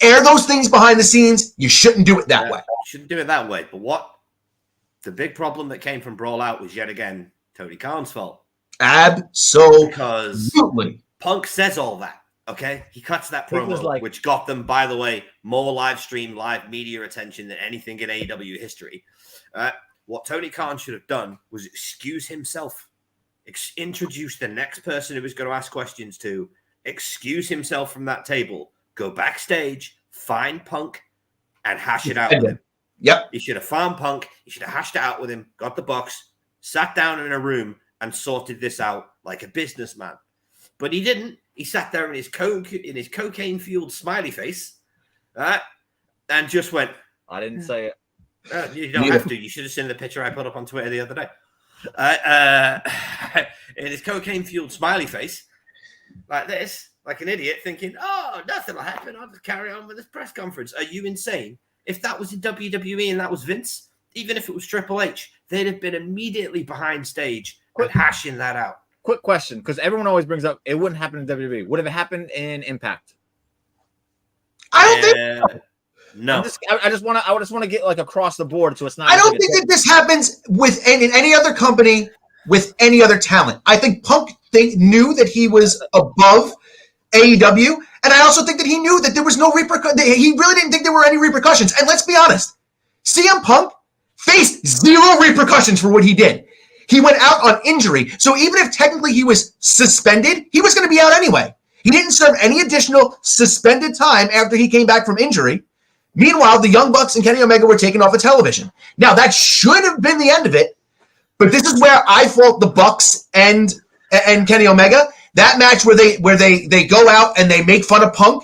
air those things behind the scenes. You shouldn't do it that way. You shouldn't do it that way. But the big problem that came from Brawl Out was yet again Tony Khan's fault. Absolutely. Because Punk says all that. Okay, he cuts that promo, which got them, by the way, more live media attention than anything in AEW history. What Tony Khan should have done was excuse himself introduce the next person who was going to ask questions to, excuse himself from that table, go backstage, find Punk, and hash it out with him. Yep. He should have found Punk. He should have hashed it out with him, got the box, sat down in a room, and sorted this out like a businessman. But he didn't. He sat there in his cocaine-fueled smiley face, and just went. I didn't say it. You don't have to. You should have seen the picture I put up on Twitter the other day. In his cocaine-fueled smiley face, like this, like an idiot, thinking, "Oh, nothing will happen. I'll just carry on with this press conference." Are you insane? If that was in WWE and that was Vince, even if it was Triple H, they'd have been immediately behind stage and hashing that out. Quick question, because everyone always brings up it wouldn't happen in WWE. Would have it happened in Impact? I don't think so. No. I just want to get like across the board, so it's not. I don't think that this happens with any other company with any other talent. I think Punk knew that he was above AEW, and I also think that he knew that there was no repercussions. He really didn't think there were any repercussions. And let's be honest, CM Punk faced zero repercussions for what he did. He went out on injury, so even if technically he was suspended, he was going to be out anyway. He didn't serve any additional suspended time after he came back from injury. Meanwhile, the Young Bucks and Kenny Omega were taken off of television. Now, that should have been the end of it, but this is where I fault the Bucks and Kenny Omega. That match where they go out and they make fun of Punk,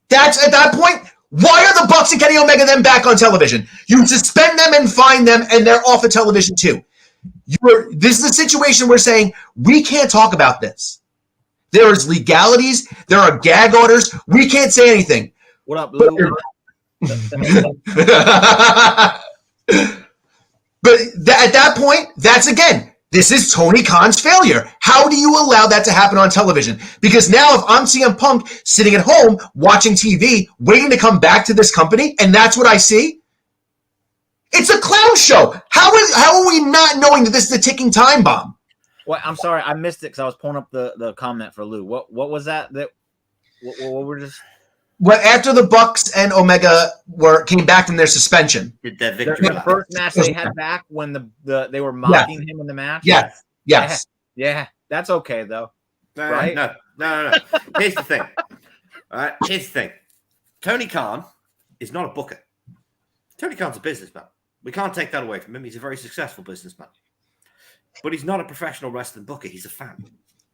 that's at that point, why are the Bucks and Kenny Omega then back on television? You suspend them and fine them, and they're off of television too. This is a situation we're saying, we can't talk about this. There is legalities. There are gag orders. We can't say anything. What up, Lou? But at that point, that's again, this is Tony Khan's failure. How do you allow that to happen on television? Because now if I'm CM Punk sitting at home watching TV, waiting to come back to this company, and that's what I see, it's a clown show. How are we not knowing that this is a ticking time bomb? Well, I'm sorry, I missed it because I was pulling up the comment for Lou. What was that? What were just? Well, after the Bucks and Omega came back from their suspension, Did that victory The first match they had back when they were mocking him in the match. Yes. Yeah, that's okay though. Right? No. Here's the thing. All right. Here's the thing. Tony Khan is not a booker. Tony Khan's a businessman. We can't take that away from him. He's a very successful businessman. But he's not a professional wrestling booker. He's a fan.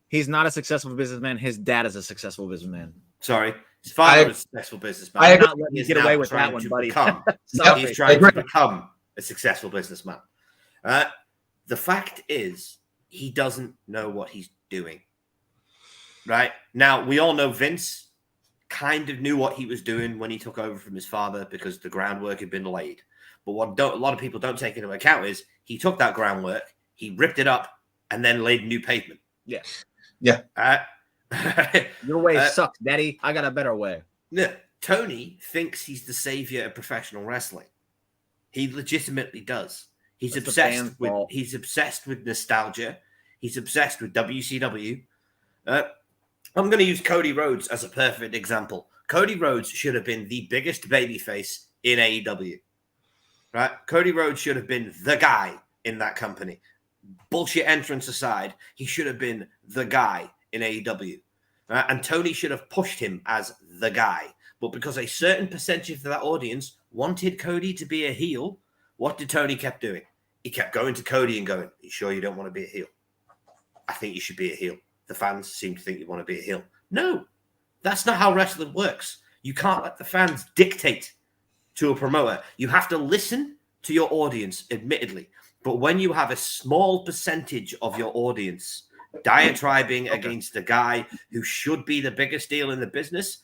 He's not a successful businessman. His dad is a successful bussman. Sorry. His father is a successful businessman. I'm not letting you get away with that one, buddy. He's trying to become a successful businessman. The fact is, he doesn't know what he's doing. Right? Now, we all know Vince kind of knew what he was doing when he took over from his father because the groundwork had been laid. But what a lot of people don't take into account is he took that groundwork, he ripped it up, and then laid new pavement. Yeah. Your way sucks, Daddy. I got a better way. No, Tony thinks he's the savior of professional wrestling. He legitimately does. He's obsessed with nostalgia. He's obsessed with WCW. I'm going to use Cody Rhodes as a perfect example. Cody Rhodes should have been the biggest babyface in AEW. Right? Cody Rhodes should have been the guy in that company. Bullshit entrance aside, he should have been the guy in AEW. And Tony should have pushed him as the guy. But because a certain percentage of that audience wanted Cody to be a heel, what did Tony kept doing? He kept going to Cody and going, "Are you sure you don't want to be a heel? I think you should be a heel. The fans seem to think you want to be a heel." No, that's not how wrestling works. You can't let the fans dictate to a promoter. You have to listen to your audience, admittedly. But when you have a small percentage of your audience diatribing against the guy who should be the biggest deal in the business,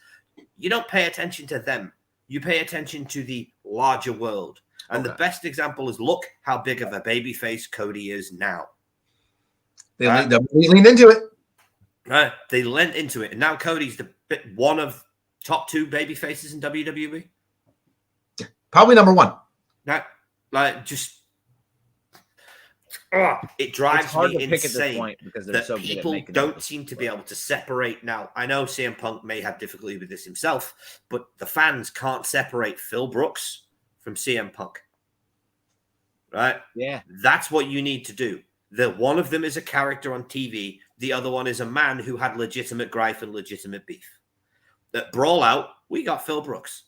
you don't pay attention to them. You pay attention to the larger world. And the best example is, look how big of a babyface Cody is now. They leaned into it. They lent into it. And now Cody's one of top 2 babyfaces in WWE. Probably number 1. It drives me insane that so people don't seem to be able to separate. Now, I know CM Punk may have difficulty with this himself, but the fans can't separate Phil Brooks from CM Punk. Right? Yeah. That's what you need to do. The one of them is a character on TV. The other one is a man who had legitimate gripe and legitimate beef. At Brawl Out, we got Phil Brooks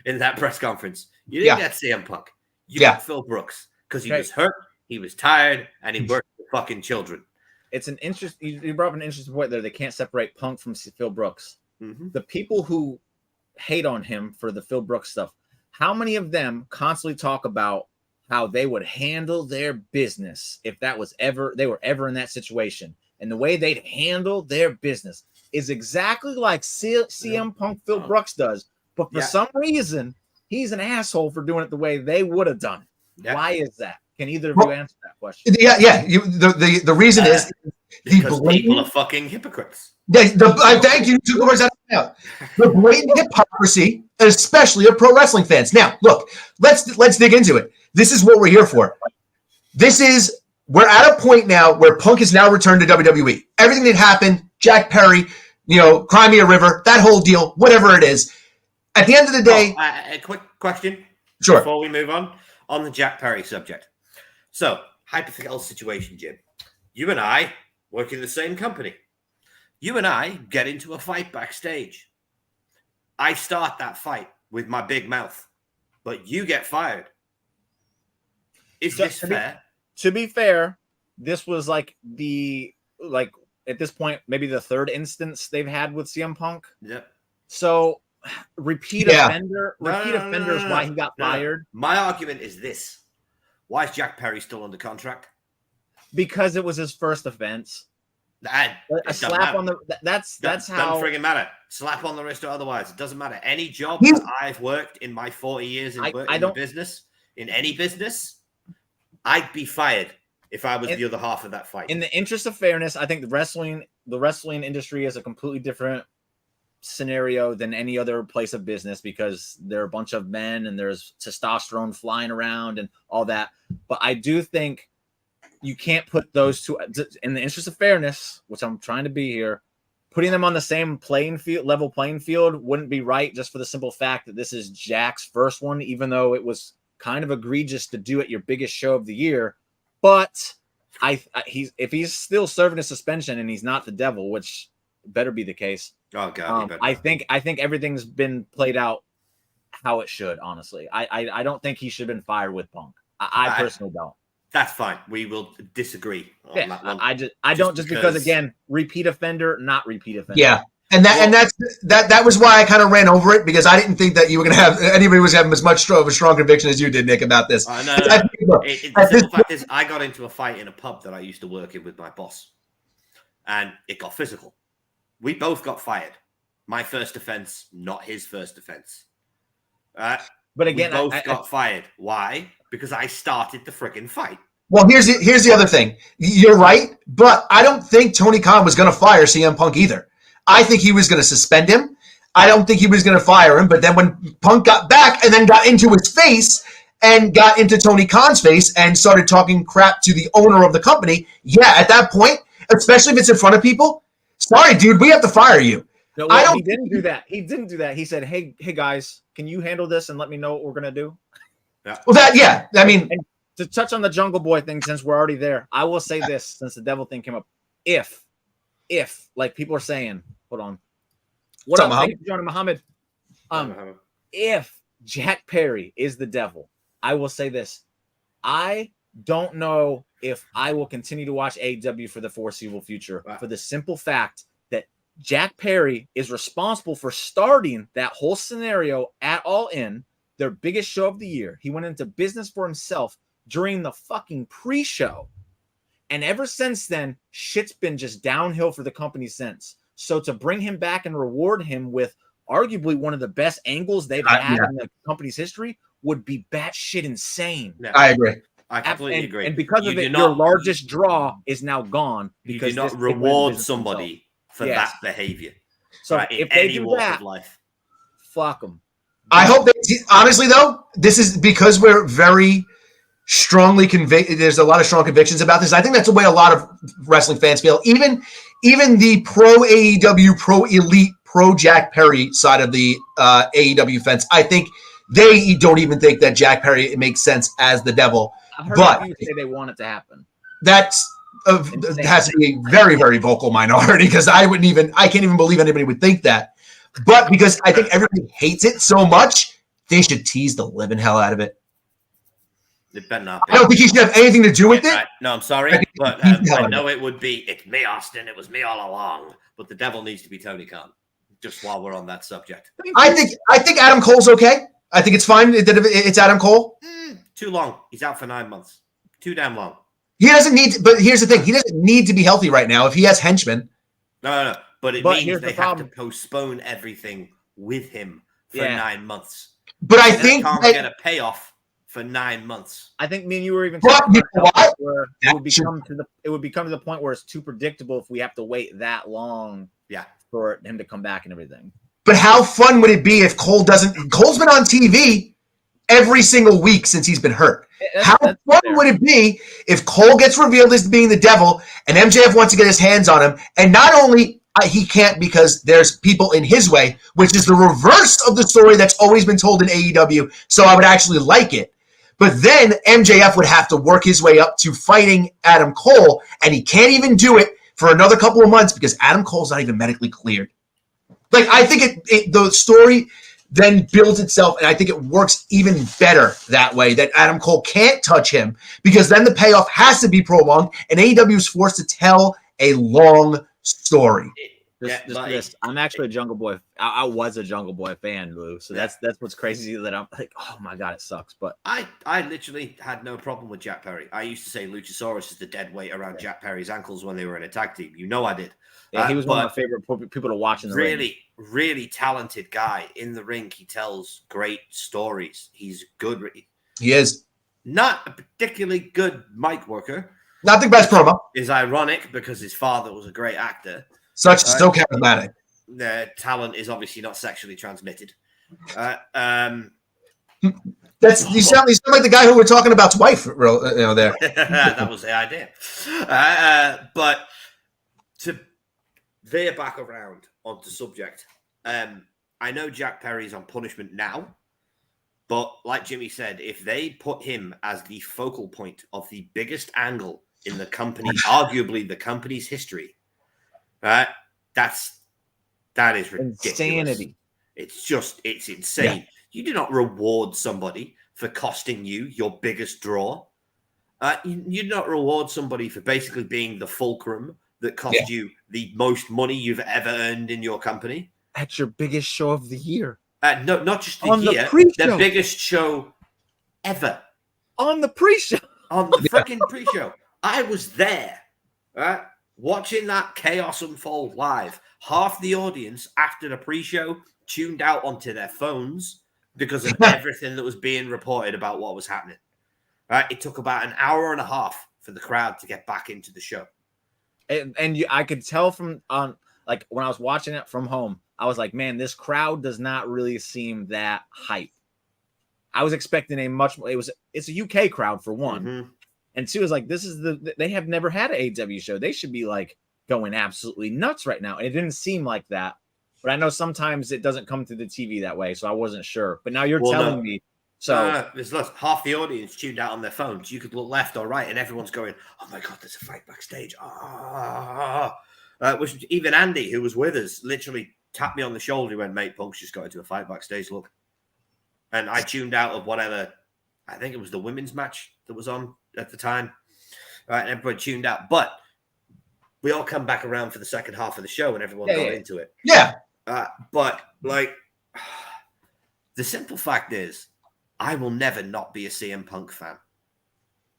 in that press conference. You didn't get CM Punk. You got Phil Brooks because he was hurt, he was tired, and he worked with fucking children. It's an interest. You brought up an interesting point there. They can't separate Punk from Phil Brooks. Mm-hmm. The people who hate on him for the Phil Brooks stuff, how many of them constantly talk about how they would handle their business if they were ever in that situation? And the way they'd handle their business is exactly like CM Punk Phil Brooks does. But for some reason, he's an asshole for doing it the way they would have done it. Yeah. Why is that? Can either of you answer that question? Yeah. The reason is because people are fucking hypocrites. I thank you. Took the words out of my mouth. The blatant hypocrisy, especially of pro wrestling fans. Now, look, let's dig into it. This is what we're here for. We're at a point now where Punk has now returned to WWE. Everything that happened, Jack Perry, Crimea River, that whole deal, whatever it is. At the end of the day, a quick question, sure, before we move on the Jack Perry subject. So, hypothetical situation, Jim. You and I work in the same company. You and I get into a fight backstage. I start that fight with my big mouth, but you get fired. Is this fair? To be fair, this was at this point, maybe the third instance they've had with CM Punk. Yeah. So repeat offender is why he got fired. My argument is this. Why is Jack Perry still under contract? Because it was his first offense. A slap on the that's how doesn't friggin' matter. Slap on the wrist or otherwise, it doesn't matter. Any job that I've worked in my 40 years in any business, I'd be fired if I was the other half of that fight. In the interest of fairness, I think the wrestling industry is a completely different scenario than any other place of business because they're a bunch of men and there's testosterone flying around and all that. But I do think you can't put those two in the interest of fairness, which I'm trying to be here. Putting them on the same level playing field wouldn't be right, just for the simple fact that this is Jack's first one, even though it was kind of egregious to do at your biggest show of the year. But if he's still serving a suspension and he's not the devil, which better be the case. Oh God! I think everything's been played out how it should. Honestly, I don't think he should have been fired with Punk. I personally don't. That's fine. We will disagree on that one. I don't because again, repeat offender, not repeat offender. Yeah. And that was why I kind of ran over it, because I didn't think that you were going to have anybody was having as much of a strong conviction as you did, Nick, about this. No. The simple fact is, I got into a fight in a pub that I used to work in with my boss, and it got physical. We both got fired. My first offense, not his first offense. But again, we both got fired. Why? Because I started the freaking fight. Well, here's the other thing. You're right, but I don't think Tony Khan was going to fire CM Punk either. I think he was going to suspend him. I don't think he was going to fire him. But then when Punk got back and then got into his face and got into Tony Khan's face and started talking crap to the owner of the company, yeah, at that point, especially if it's in front of people, sorry, dude, we have to fire you. No, he didn't do that. He didn't do that. He said, hey guys, can you handle this and let me know what we're going to do? Yeah. Well, I mean, and to touch on the Jungle Boy thing, since we're already there, I will say this, since the devil thing came up. If like people are saying, hold on. What up, Muhammad? Johnny Muhammad? If Jack Perry is the devil, I will say this. I don't know if I will continue to watch AEW for the foreseeable future, for the simple fact that Jack Perry is responsible for starting that whole scenario at All In, their biggest show of the year. He went into business for himself during the fucking pre-show. And ever since then, shit's been just downhill for the company since. So to bring him back and reward him with arguably one of the best angles they've had in the company's history would be batshit insane. Yeah. I agree. I completely agree. And because of it, your largest draw is now gone. Because you do not reward somebody for that behavior. So if they do that, fuck them. I hope honestly, though, this is because we're very strongly convinced. There's a lot of strong convictions about this. I think that's the way a lot of wrestling fans feel. Even the pro AEW, pro elite, pro Jack Perry side of the AEW fence, I think they don't even think that Jack Perry makes sense as the devil. I've heard you say they want it to happen. That's has to be a very, very vocal minority because I can't even believe anybody would think that. But because I think everybody hates it so much, they should tease the living hell out of it. It better not be. I don't think he should have anything to do with it. Right. No, I'm sorry, but I know it would be. It's me, Austin. It was me all along. But the devil needs to be Tony Khan. Just while we're on that subject, I think Adam Cole's okay. I think it's fine. It's Adam Cole. Too long. He's out for 9 months. Too damn long. He doesn't need. But here's the thing: he doesn't need to be healthy right now if he has henchmen. No. But it means they have to postpone everything with him for 9 months. But I think can't get a payoff for 9 months. I think me and you were even talking about where it would become to the point where it's too predictable if we have to wait that long. Yeah. For him to come back and everything. But how fun would it be if Cole doesn't? Cole's been on TV every single week since he's been hurt. How fun would it be if Cole gets revealed as being the devil and MJF wants to get his hands on him? And not only he can't because there's people in his way, which is the reverse of the story that's always been told in AEW. So I would actually like it. But then MJF would have to work his way up to fighting Adam Cole, and he can't even do it for another couple of months because Adam Cole's not even medically cleared. Like, I think the story then builds itself, and I think it works even better that way, that Adam Cole can't touch him because then the payoff has to be prolonged, and AEW is forced to tell a long story. I'm actually a Jungle Boy. I was a Jungle Boy fan, Lou. So that's what's crazy that I'm like, oh my god, it sucks. But I literally had no problem with Jack Perry. I used to say Luchasaurus is the dead weight around Jack Perry's ankles when they were in a tag team. You know I did. Yeah, he was one of my favorite people to watch in the ring. Really talented guy in the ring. He tells great stories. He's good. He is. Not a particularly good mic worker. Not the best promo. Is ironic because his father was a great actor. So charismatic. The talent is obviously not sexually transmitted. You sound like the guy who we're talking about's wife. There. That was the idea. But to veer back around onto subject, I know Jack Perry's on punishment now, but like Jimmy said, if they put him as the focal point of the biggest angle in the company, arguably the company's history. That is ridiculous. Insanity. It's insane. Yeah. You do not reward somebody for costing you your biggest draw. You do not reward somebody for basically being the fulcrum that cost you the most money you've ever earned in your company. At your biggest show of the year. No, not just the year. The biggest show ever. On the pre-show. On the freaking pre-show. I was there. Right? Watching that chaos unfold live, half the audience after the pre-show tuned out onto their phones because of everything that was being reported about what was happening. Right? It took about an hour and a half for the crowd to get back into the show. I could tell from like when I was watching it from home, I was like, man, this crowd does not really seem that hype. I was expecting it's a UK crowd for one. Mm-hmm. And two is like, they have never had an AEW show. They should be like going absolutely nuts right now. And it didn't seem like that. But I know sometimes it doesn't come to the TV that way. So I wasn't sure. But now you're telling me. So there's half the audience tuned out on their phones. You could look left or right and everyone's going, oh my God, there's a fight backstage. Which even Andy, who was with us, literally tapped me on the shoulder. He went, mate, Punk's just got into a fight backstage. Look. And I tuned out of whatever, I think it was the women's match that was on at the time. Right, and everybody tuned out. But we all come back around for the second half of the show and everyone got into it. Yeah. But like, the simple fact is, I will never not be a CM Punk fan.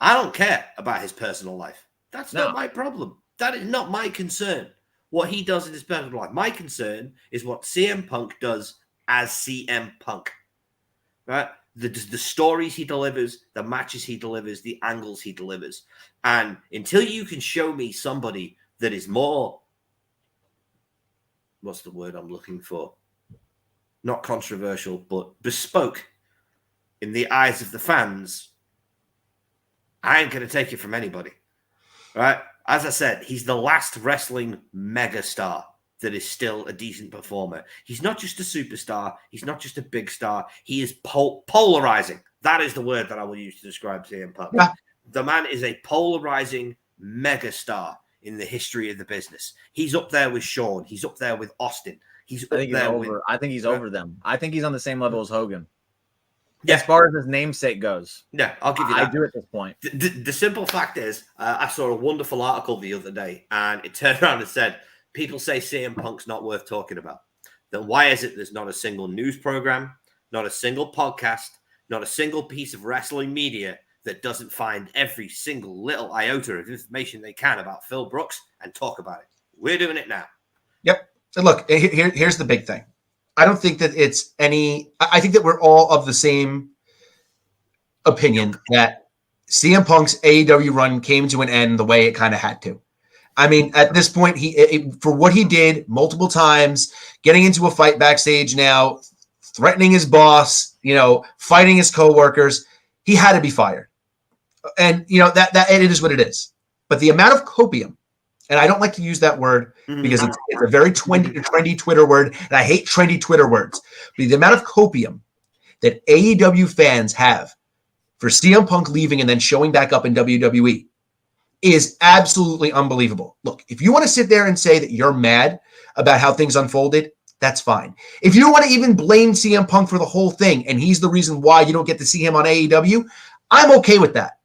I don't care about his personal life. That's not my problem. That is not my concern. What he does in his personal life. My concern is what CM Punk does as CM Punk. Right? The stories he delivers, the matches he delivers, the angles he delivers. And until you can show me somebody that is more, what's the word I'm looking for? Not controversial, but bespoke in the eyes of the fans, I ain't going to take it from anybody. Right? As I said, he's the last wrestling megastar that is still a decent performer. He's not just a superstar. He's not just a big star. He is polarizing. That is the word that I will use to describe CM Punk. Yeah. The man is a polarizing megastar in the history of the business. He's up there with Shawn. He's up there with Austin. He's up there with. I think he's over them. I think he's on the same level as Hogan. Yeah. As far as his namesake goes. Yeah, I'll give you that. I do at this point. The simple fact is, I saw a wonderful article the other day, and it turned around and said, people say CM Punk's not worth talking about. Then why is it there's not a single news program, not a single podcast, not a single piece of wrestling media that doesn't find every single little iota of information they can about Phil Brooks and talk about it? We're doing it now. Yep. So look, here's the big thing. I don't think that it's any. I think that we're all of the same opinion that CM Punk's AEW run came to an end the way it kind of had to. I mean, at this point, for what he did multiple times, getting into a fight backstage now, threatening his boss, fighting his coworkers, he had to be fired. And that it is what it is. But the amount of copium, and I don't like to use that word because it's a very trendy Twitter word, and I hate trendy Twitter words. But the amount of copium that AEW fans have for CM Punk leaving and then showing back up in WWE is absolutely unbelievable. Look, if you want to sit there and say that you're mad about how things unfolded, that's fine. If you don't want to even blame CM Punk for the whole thing and he's the reason why you don't get to see him on AEW, I'm okay with that.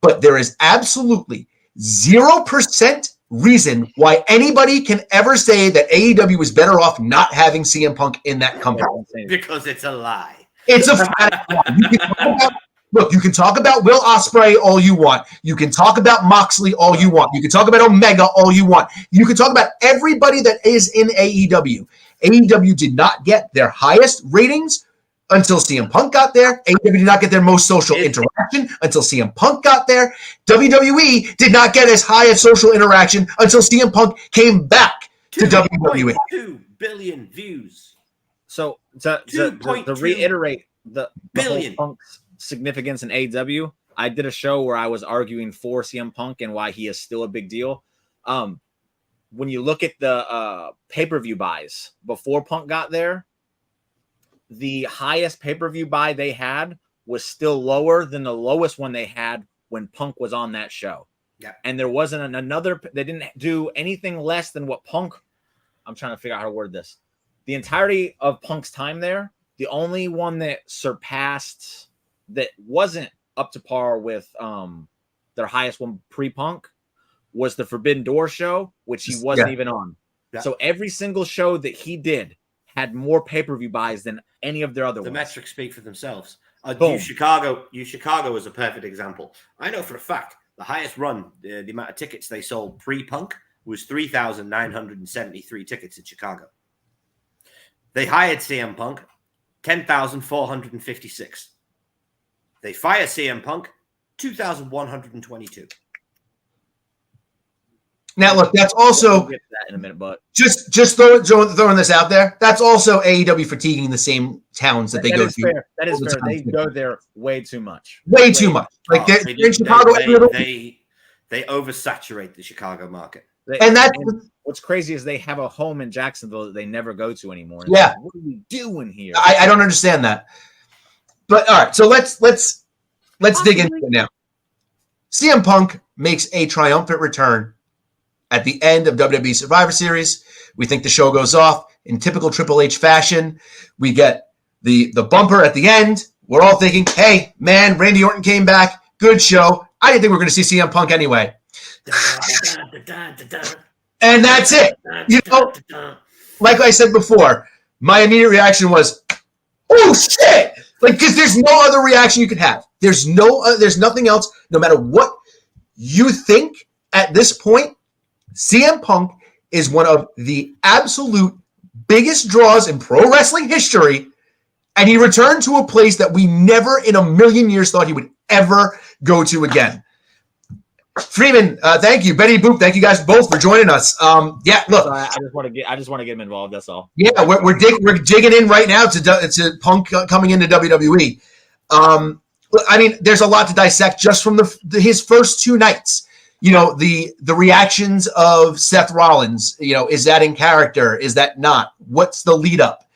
But there is absolutely 0% reason why anybody can ever say that AEW is better off not having CM Punk in that company. Because it's a lie. It's a fat lie. Look, you can talk about Will Ospreay all you want. You can talk about Moxley all you want. You can talk about Omega all you want. You can talk about everybody that is in AEW. AEW did not get their highest ratings until CM Punk got there. AEW did not get their most social interaction until CM Punk got there. WWE did not get as high a social interaction until CM Punk came back to WWE. 2 billion views. So to reiterate the billion whole Punk's significance in AEW, I did a show where I was arguing for CM Punk and why he is still a big deal. When you look at the pay-per-view buys before Punk got there, the highest pay-per-view buy they had was still lower than the lowest one they had when Punk was on that show. Yeah. And there wasn't they didn't do anything less than what Punk, I'm trying to figure out how to word this. The entirety of Punk's time there, the only one that surpassed, that wasn't up to par with their highest one pre-Punk, was the Forbidden Door show, which he wasn't even on. Yeah. So every single show that he did had more pay-per-view buys than any of their other ones. The metrics speak for themselves. Use Chicago is a perfect example. I know for a fact the highest run, the amount of tickets they sold pre-Punk was 3,973 tickets in Chicago. They hired CM Punk, 10,456. They fired CM Punk, 2,122. Now, look, that's also we'll get to that in a minute, but just throwing this out there. That's also AEW fatiguing the same towns that they go to. Fair. That is fair. They go there way too much. Way too much. Like they're in Chicago. They oversaturate the Chicago market. And what's crazy is they have a home in Jacksonville that they never go to anymore. Yeah. Like, what are we doing here? I don't understand that. But all right, so let's dig into it now. CM Punk makes a triumphant return at the end of WWE Survivor Series. We think the show goes off in typical Triple H fashion. We get the bumper at the end. We're all thinking, hey, man, Randy Orton came back. Good show. I didn't think we were going to see CM Punk anyway. And that's it. Like I said before, my immediate reaction was, oh, shit. Because there's no other reaction you could have. There's nothing else. No matter what you think at this point, CM Punk is one of the absolute biggest draws in pro wrestling history, and he returned to a place that we never in a million years thought he would ever go to again. Freeman, thank you. Betty Boop, thank you guys both for joining us. Yeah, look, I just want to get him involved. That's all. Yeah, we're digging in right now to Punk coming into WWE. I mean, there's a lot to dissect just from his first two nights. The reactions of Seth Rollins. Is that in character? Is that not? What's the lead up?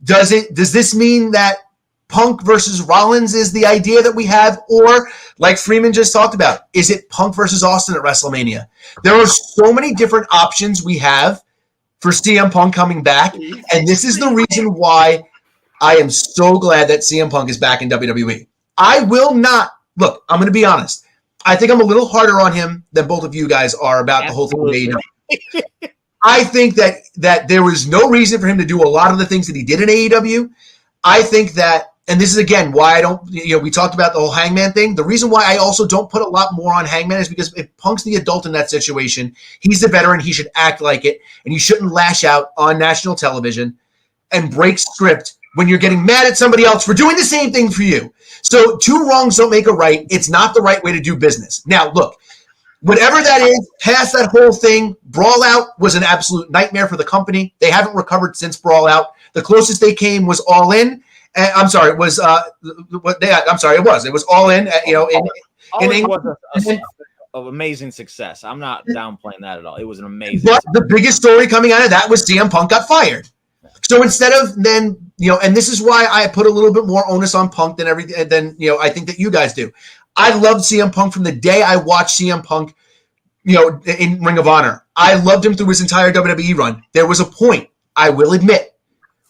Does this mean that Punk versus Rollins is the idea that we have, or like Freeman just talked about, is it Punk versus Austin at WrestleMania? There are so many different options we have for CM Punk coming back, and this is the reason why I am so glad that CM Punk is back in WWE. I will not look. I'm going to be honest. I think I'm a little harder on him than both of you guys are about the whole thing with AEW. I think that there was no reason for him to do a lot of the things that he did in AEW. I think that, and this is again why I don't, we talked about the whole Hangman thing. The reason why I also don't put a lot more on Hangman is because if Punk's the adult in that situation, he's the veteran, he should act like it, and you shouldn't lash out on national television and break script when you're getting mad at somebody else for doing the same thing for you. So 2 wrongs don't make a right. It's not the right way to do business. Now, look, whatever that is, past that whole thing, Brawl Out was an absolute nightmare for the company. They haven't recovered since Brawl Out. The closest they came was All In. I'm sorry, it was it was All In. In England. Was an amazing success. I'm not downplaying that at all. It was an amazing. But the biggest story coming out of that was CM Punk got fired. So instead of then, and this is why I put a little bit more onus on Punk than everything than I think that you guys do. I loved CM Punk from the day I watched CM Punk, in Ring of Honor. I loved him through his entire WWE run. There was a point, I will admit,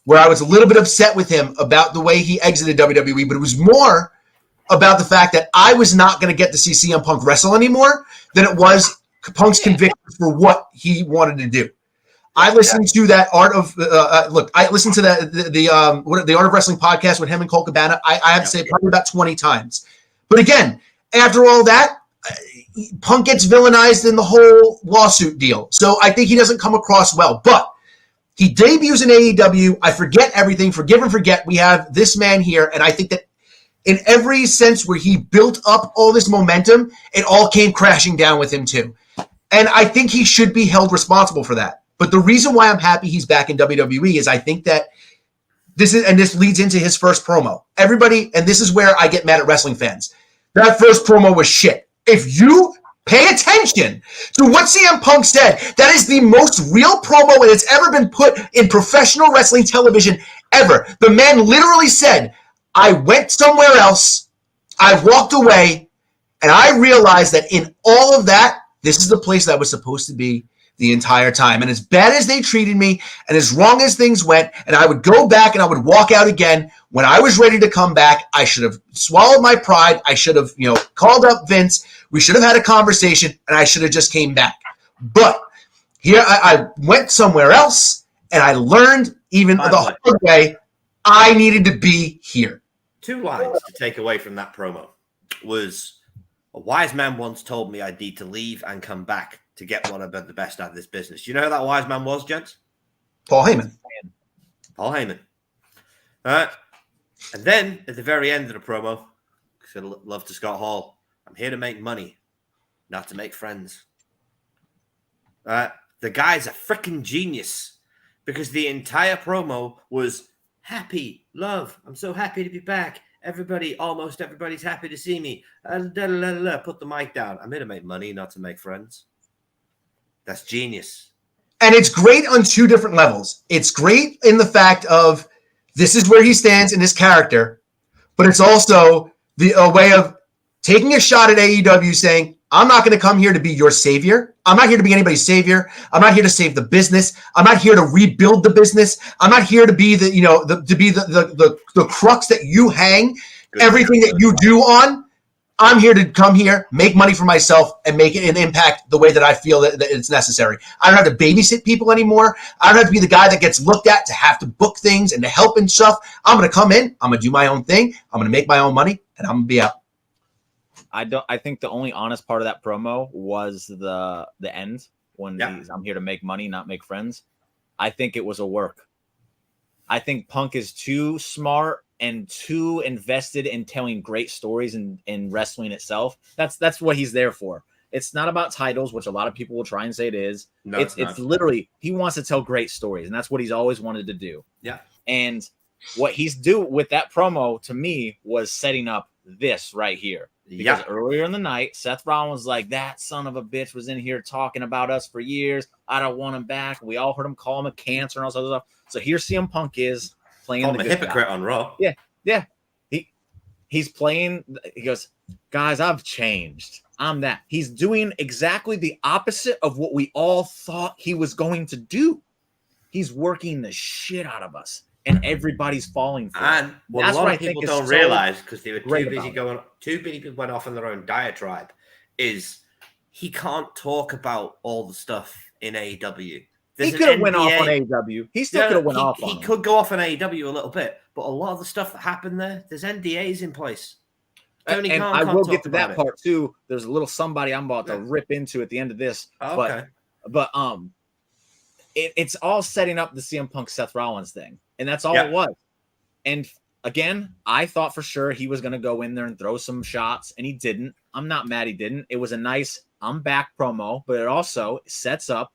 where I was a little bit upset with him about the way he exited WWE, but it was more about the fact that I was not going to get to see CM Punk wrestle anymore than it was Punk's conviction for what he wanted to do. I listened to that Art of I listened to the Art of Wrestling podcast with him and Cole Cabana. I have to say probably about 20 times. But again, after all that, Punk gets villainized in the whole lawsuit deal. So I think he doesn't come across well. But he debuts in AEW. I forget everything. Forgive and forget. We have this man here. And I think that in every sense where he built up all this momentum, it all came crashing down with him too. And I think he should be held responsible for that. But the reason why I'm happy he's back in WWE is I think that this leads into his first promo. Everybody, and this is where I get mad at wrestling fans. That first promo was shit. If you pay attention to what CM Punk said, that is the most real promo that's ever been put in professional wrestling television ever. The man literally said, I went somewhere else, I walked away, and I realized that in all of that, this is the place that I was supposed to be the entire time. And as bad as they treated me and as wrong as things went, and I would go back and I would walk out again, when I was ready to come back, I should have swallowed my pride. I should have, called up Vince. We should have had a conversation and I should have just came back. But here I went somewhere else and I learned even the hard way I needed to be here. 2 lines to take away from that promo was, a wise man once told me I'd need to leave and come back to get what I've been the best at this business. You know who that wise man was, gents? Paul Heyman. Paul Heyman. And then at the very end of the promo, said love to Scott Hall, I'm here to make money, not to make friends. The guy's a freaking genius because the entire promo was happy, love. I'm so happy to be back. Almost everybody's happy to see me. Put the mic down. I'm here to make money, not to make friends. That's genius. And it's great on 2 different levels. It's great in the fact of this is where he stands in his character, but it's also a way of taking a shot at AEW saying, I'm not going to come here to be your savior. I'm not here to be anybody's savior. I'm not here to save the business. I'm not here to rebuild the business. I'm not here to be the crux that you hang everything that you do on. I'm here to come here, make money for myself, and make it an impact the way that I feel that it's necessary. I don't have to babysit people anymore. I don't have to be the guy that gets looked at to have to book things and to help and stuff. I'm going to come in. I'm going to do my own thing. I'm going to make my own money, and I'm going to be out. I think the only honest part of that promo was the end when I'm here to make money, not make friends. I think it was a work. I think Punk is too smart and too invested in telling great stories in wrestling itself. That's what he's there for. It's not about titles, which a lot of people will try and say it is. No, it's literally, he wants to tell great stories, and that's what he's always wanted to do. Yeah. And what he's doing with that promo, to me, was setting up this right here. Because earlier in the night, Seth Rollins was like, that son of a bitch was in here talking about us for years. I don't want him back. We all heard him call him a cancer and all this other stuff. So here CM Punk is playing the hypocrite guy on Raw. Yeah. He's playing. He goes, guys, I've changed. I'm that. He's doing exactly the opposite of what we all thought he was going to do. He's working the shit out of us, and everybody's falling for it. And what That's a lot what of I think people is don't so realize, because they were great too busy about going, too busy people went off on their own diatribe, is he can't talk about all the stuff in AEW. He could have went off on AEW. He still could have went off on He him. could go off on AEW a little bit, but a lot of the stuff that happened there, there's NDAs in place. Tony And Khan I can't will talk get to that about it. part too. There's a little somebody I'm about to rip into at the end of this. Oh, okay. But it's all setting up the CM Punk Seth Rollins thing, and that's all it was. And again, I thought for sure he was going to go in there and throw some shots, and he didn't. I'm not mad he didn't. It was a nice I'm back promo, but it also sets up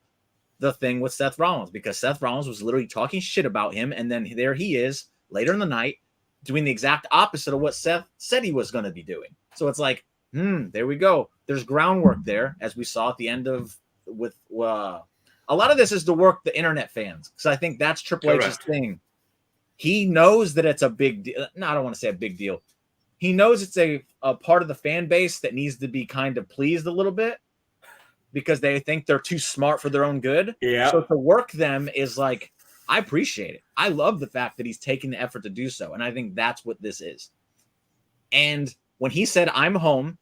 the thing with Seth Rollins, because Seth Rollins was literally talking shit about him, and then there he is later in the night doing the exact opposite of what Seth said he was going to be doing. So it's like, there we go. There's groundwork there, as we saw at the end of with a lot of this is to work the internet fans, because I think that's Triple H's thing. He knows that it's a big deal. No, I don't want to say a big deal. He knows it's a part of the fan base that needs to be kind of pleased a little bit, because they think they're too smart for their own good. Yeah. So to work them is like, I appreciate it. I love the fact that he's taking the effort to do so. And I think that's what this is. And when he said, I'm home,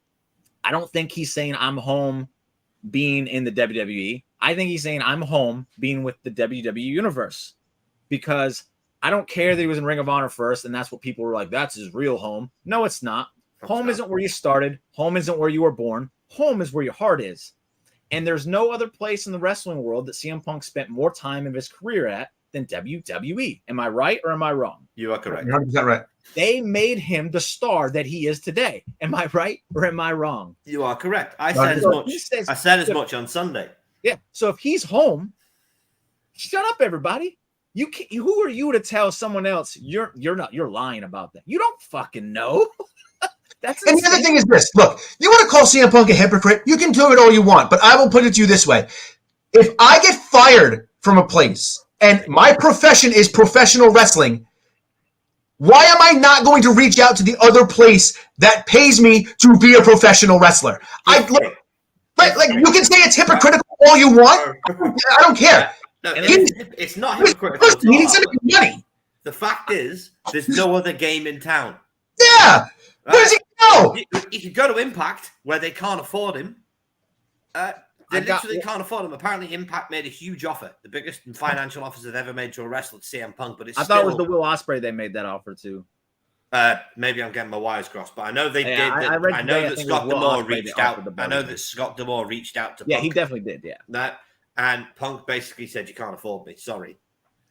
I don't think he's saying I'm home being in the WWE. I think he's saying I'm home being with the WWE universe, because I don't care that he was in Ring of Honor first. And that's what people were like, that's his real home. No, it's not. Home isn't where you started. Home isn't where you were born. Home is where your heart is. And there's no other place in the wrestling world that CM Punk spent more time of his career at than WWE. Am I right or am I wrong? You are correct. You're 100% right. They made him the star that he is today. Am I right or am I wrong? You are correct. I said as much. I said as much on Sunday. Yeah. So if he's home, shut up, everybody. Who are you to tell someone else you're lying about that? You don't fucking know. That's and the other thing is this. Look, you want to call CM Punk a hypocrite? You can do it all you want, but I will put it to you this way. If I get fired from a place and my profession is professional wrestling, why am I not going to reach out to the other place that pays me to be a professional wrestler? Like you can say it's hypocritical all you want. I don't care. No, it's not hypocritical. He needs to make money. The fact is, there's no other game in town. Yeah. Where does he go? He could go to Impact, where they can't afford him. They literally can't afford him. Apparently, Impact made a huge offer, the biggest financial offers they've ever made to a wrestler, CM Punk. But I thought it was the Will Ospreay they made that offer to. Maybe I'm getting my wires crossed, but I know they did. I know that Scott D'Amore reached out. I know that Scott D'Amore reached out to. Yeah, Punk. he definitely did. Yeah. And Punk basically said, "You can't afford me. Sorry."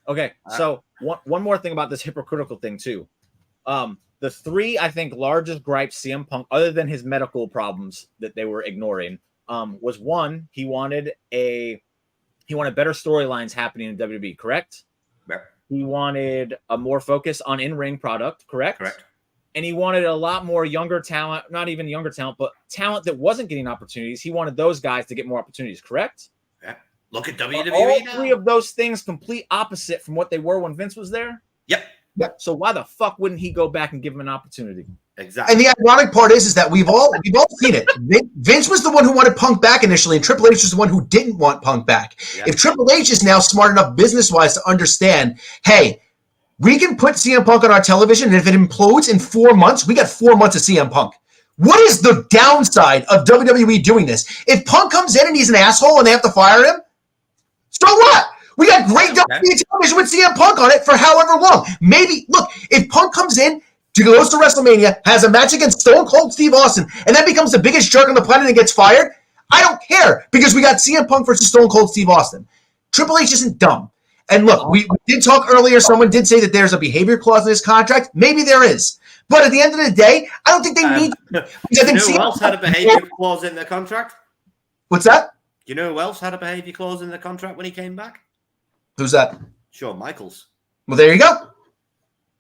Okay, so one more thing about this hypocritical thing too. The three, I think, largest gripes CM Punk, other than his medical problems that they were ignoring, was one, he wanted better storylines happening in WWE, correct? Yeah. He wanted a more focus on in-ring product, correct? Correct. And he wanted a lot more younger talent, not even younger talent, but talent that wasn't getting opportunities. He wanted those guys to get more opportunities, correct? Yeah. Look at WWE All now. three of those things complete opposite from what they were when Vince was there. Yep. So why the fuck wouldn't he go back and give him an opportunity? Exactly. And the ironic part is that we've all seen it. Vince was the one who wanted Punk back initially, and Triple H was the one who didn't want Punk back. Yeah. If Triple H is now smart enough business-wise to understand, hey, we can put CM Punk on our television, and if it implodes in 4 months, we got 4 months of CM Punk. What is the downside of WWE doing this? If Punk comes in and he's an asshole and they have to fire him, so what? We got great WWE television with CM Punk on it for however long. Maybe, look, if Punk comes in, goes to WrestleMania, has a match against Stone Cold Steve Austin, and then becomes the biggest jerk on the planet and gets fired, I don't care, because we got CM Punk versus Stone Cold Steve Austin. Triple H isn't dumb. And look, we did talk earlier, someone did say that there's a behavior clause in this contract. Maybe there is. But at the end of the day, I don't think they need to. You know who else had a behavior clause in their contract? What's that? You know who else had a behavior clause in their contract when he came back? Who's that? Shawn Michaels. Well, there you go.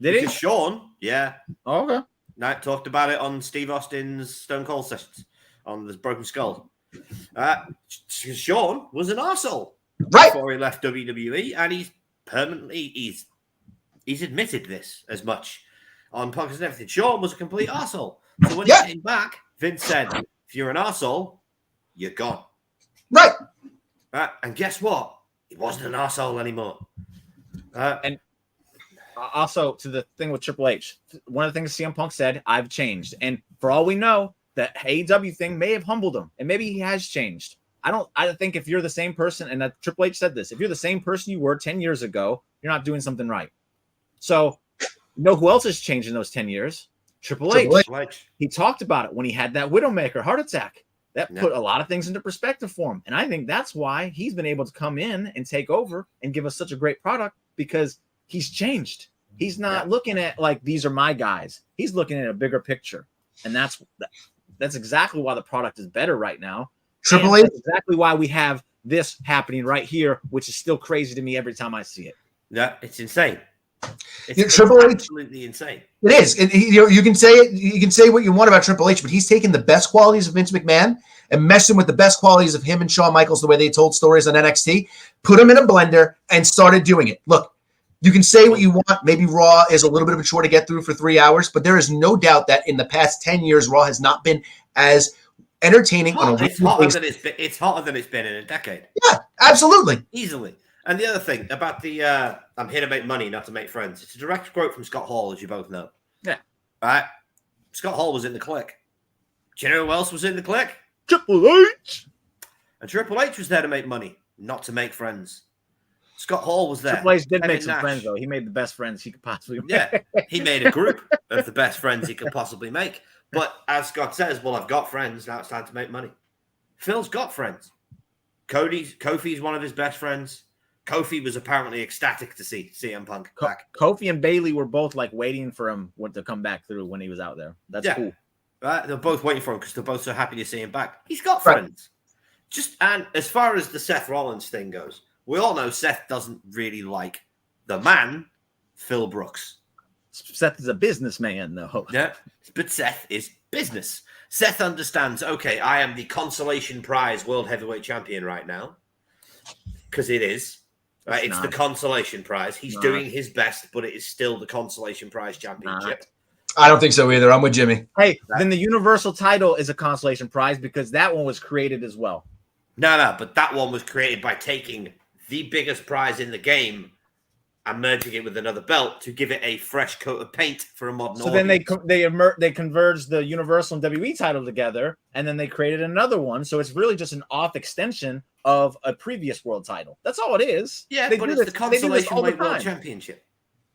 Did he? Shawn, yeah. Oh, okay. Knight talked about it on Steve Austin's Stone Cold sessions on the Broken Skull. Shawn was an arsehole before he left WWE, and he's permanently he's admitted this as much. on podcasts and everything. Shawn was a complete arsehole. So when Yeah. he came back, Vince said, if you're an arsehole, you're gone. Right. And guess what? He wasn't an arsehole anymore. And also to the thing with Triple H, one of the things CM Punk said, I've changed. And for all we know, that AEW thing may have humbled him, and maybe he has changed. I think if you're the same person, and that Triple H said this, if you're the same person you were 10 years ago, you're not doing something right. So, you know who else has changed in those 10 years? Triple H. He talked about it when he had that Widowmaker heart attack. That put a lot of things into perspective for him. And I think that's why he's been able to come in and take over and give us such a great product, because he's changed. He's not looking at like, these are my guys. He's looking at a bigger picture. And that's exactly why the product is better right now. Triple H. That's exactly why we have this happening right here, which is still crazy to me every time I see it. Yeah, it's insane. It's Triple H, absolutely insane. It is. You can say it. You can say what you want about Triple H, but he's taken the best qualities of Vince McMahon and messed him with the best qualities of him and Shawn Michaels, the way they told stories on NXT, put them in a blender and started doing it. Look, you can say what you want. Maybe Raw is a little bit of a chore to get through for 3 hours, but there is no doubt that in the past 10 years, Raw has not been as entertaining. It's hotter than it's been in a decade. Yeah, absolutely. Easily. And the other thing about the I'm here to make money, not to make friends. It's a direct quote from Scott Hall, as you both know. Yeah. Right? Scott Hall was in the Clique. Do you know who else was in the Clique? Triple H. And Triple H was there to make money, not to make friends. Scott Hall was there. Triple H did make some friends, though. He made the best friends he could possibly make. Yeah, he made a group of the best friends he could possibly make. But as Scott says, well, I've got friends. Now it's time to make money. Phil's got friends. Kofi's one of his best friends. Kofi was apparently ecstatic to see CM Punk back. Kofi and Bailey were both like waiting for him to come back through when he was out there. That's cool. Right? They're both waiting for him because they're both so happy to see him back. He's got friends. And as far as the Seth Rollins thing goes, we all know Seth doesn't really like the man, Phil Brooks. Seth is a businessman, though. Yeah, but Seth is business. Seth understands, okay, I am the consolation prize world heavyweight champion right now. Because it is. Right? It's the consolation prize. He's doing his best, but it is still the consolation prize championship. I don't think so either. I'm with Jimmy. Hey, then the Universal title is a consolation prize because that one was created as well. No, but that one was created by taking the biggest prize in the game and merging it with another belt to give it a fresh coat of paint for a modern audience. Then they converged the Universal and WWE title together, and then they created another one. So it's really just an off extension of a previous world title. That's all it is. Yeah, but it's the Consolation Weight World Championship.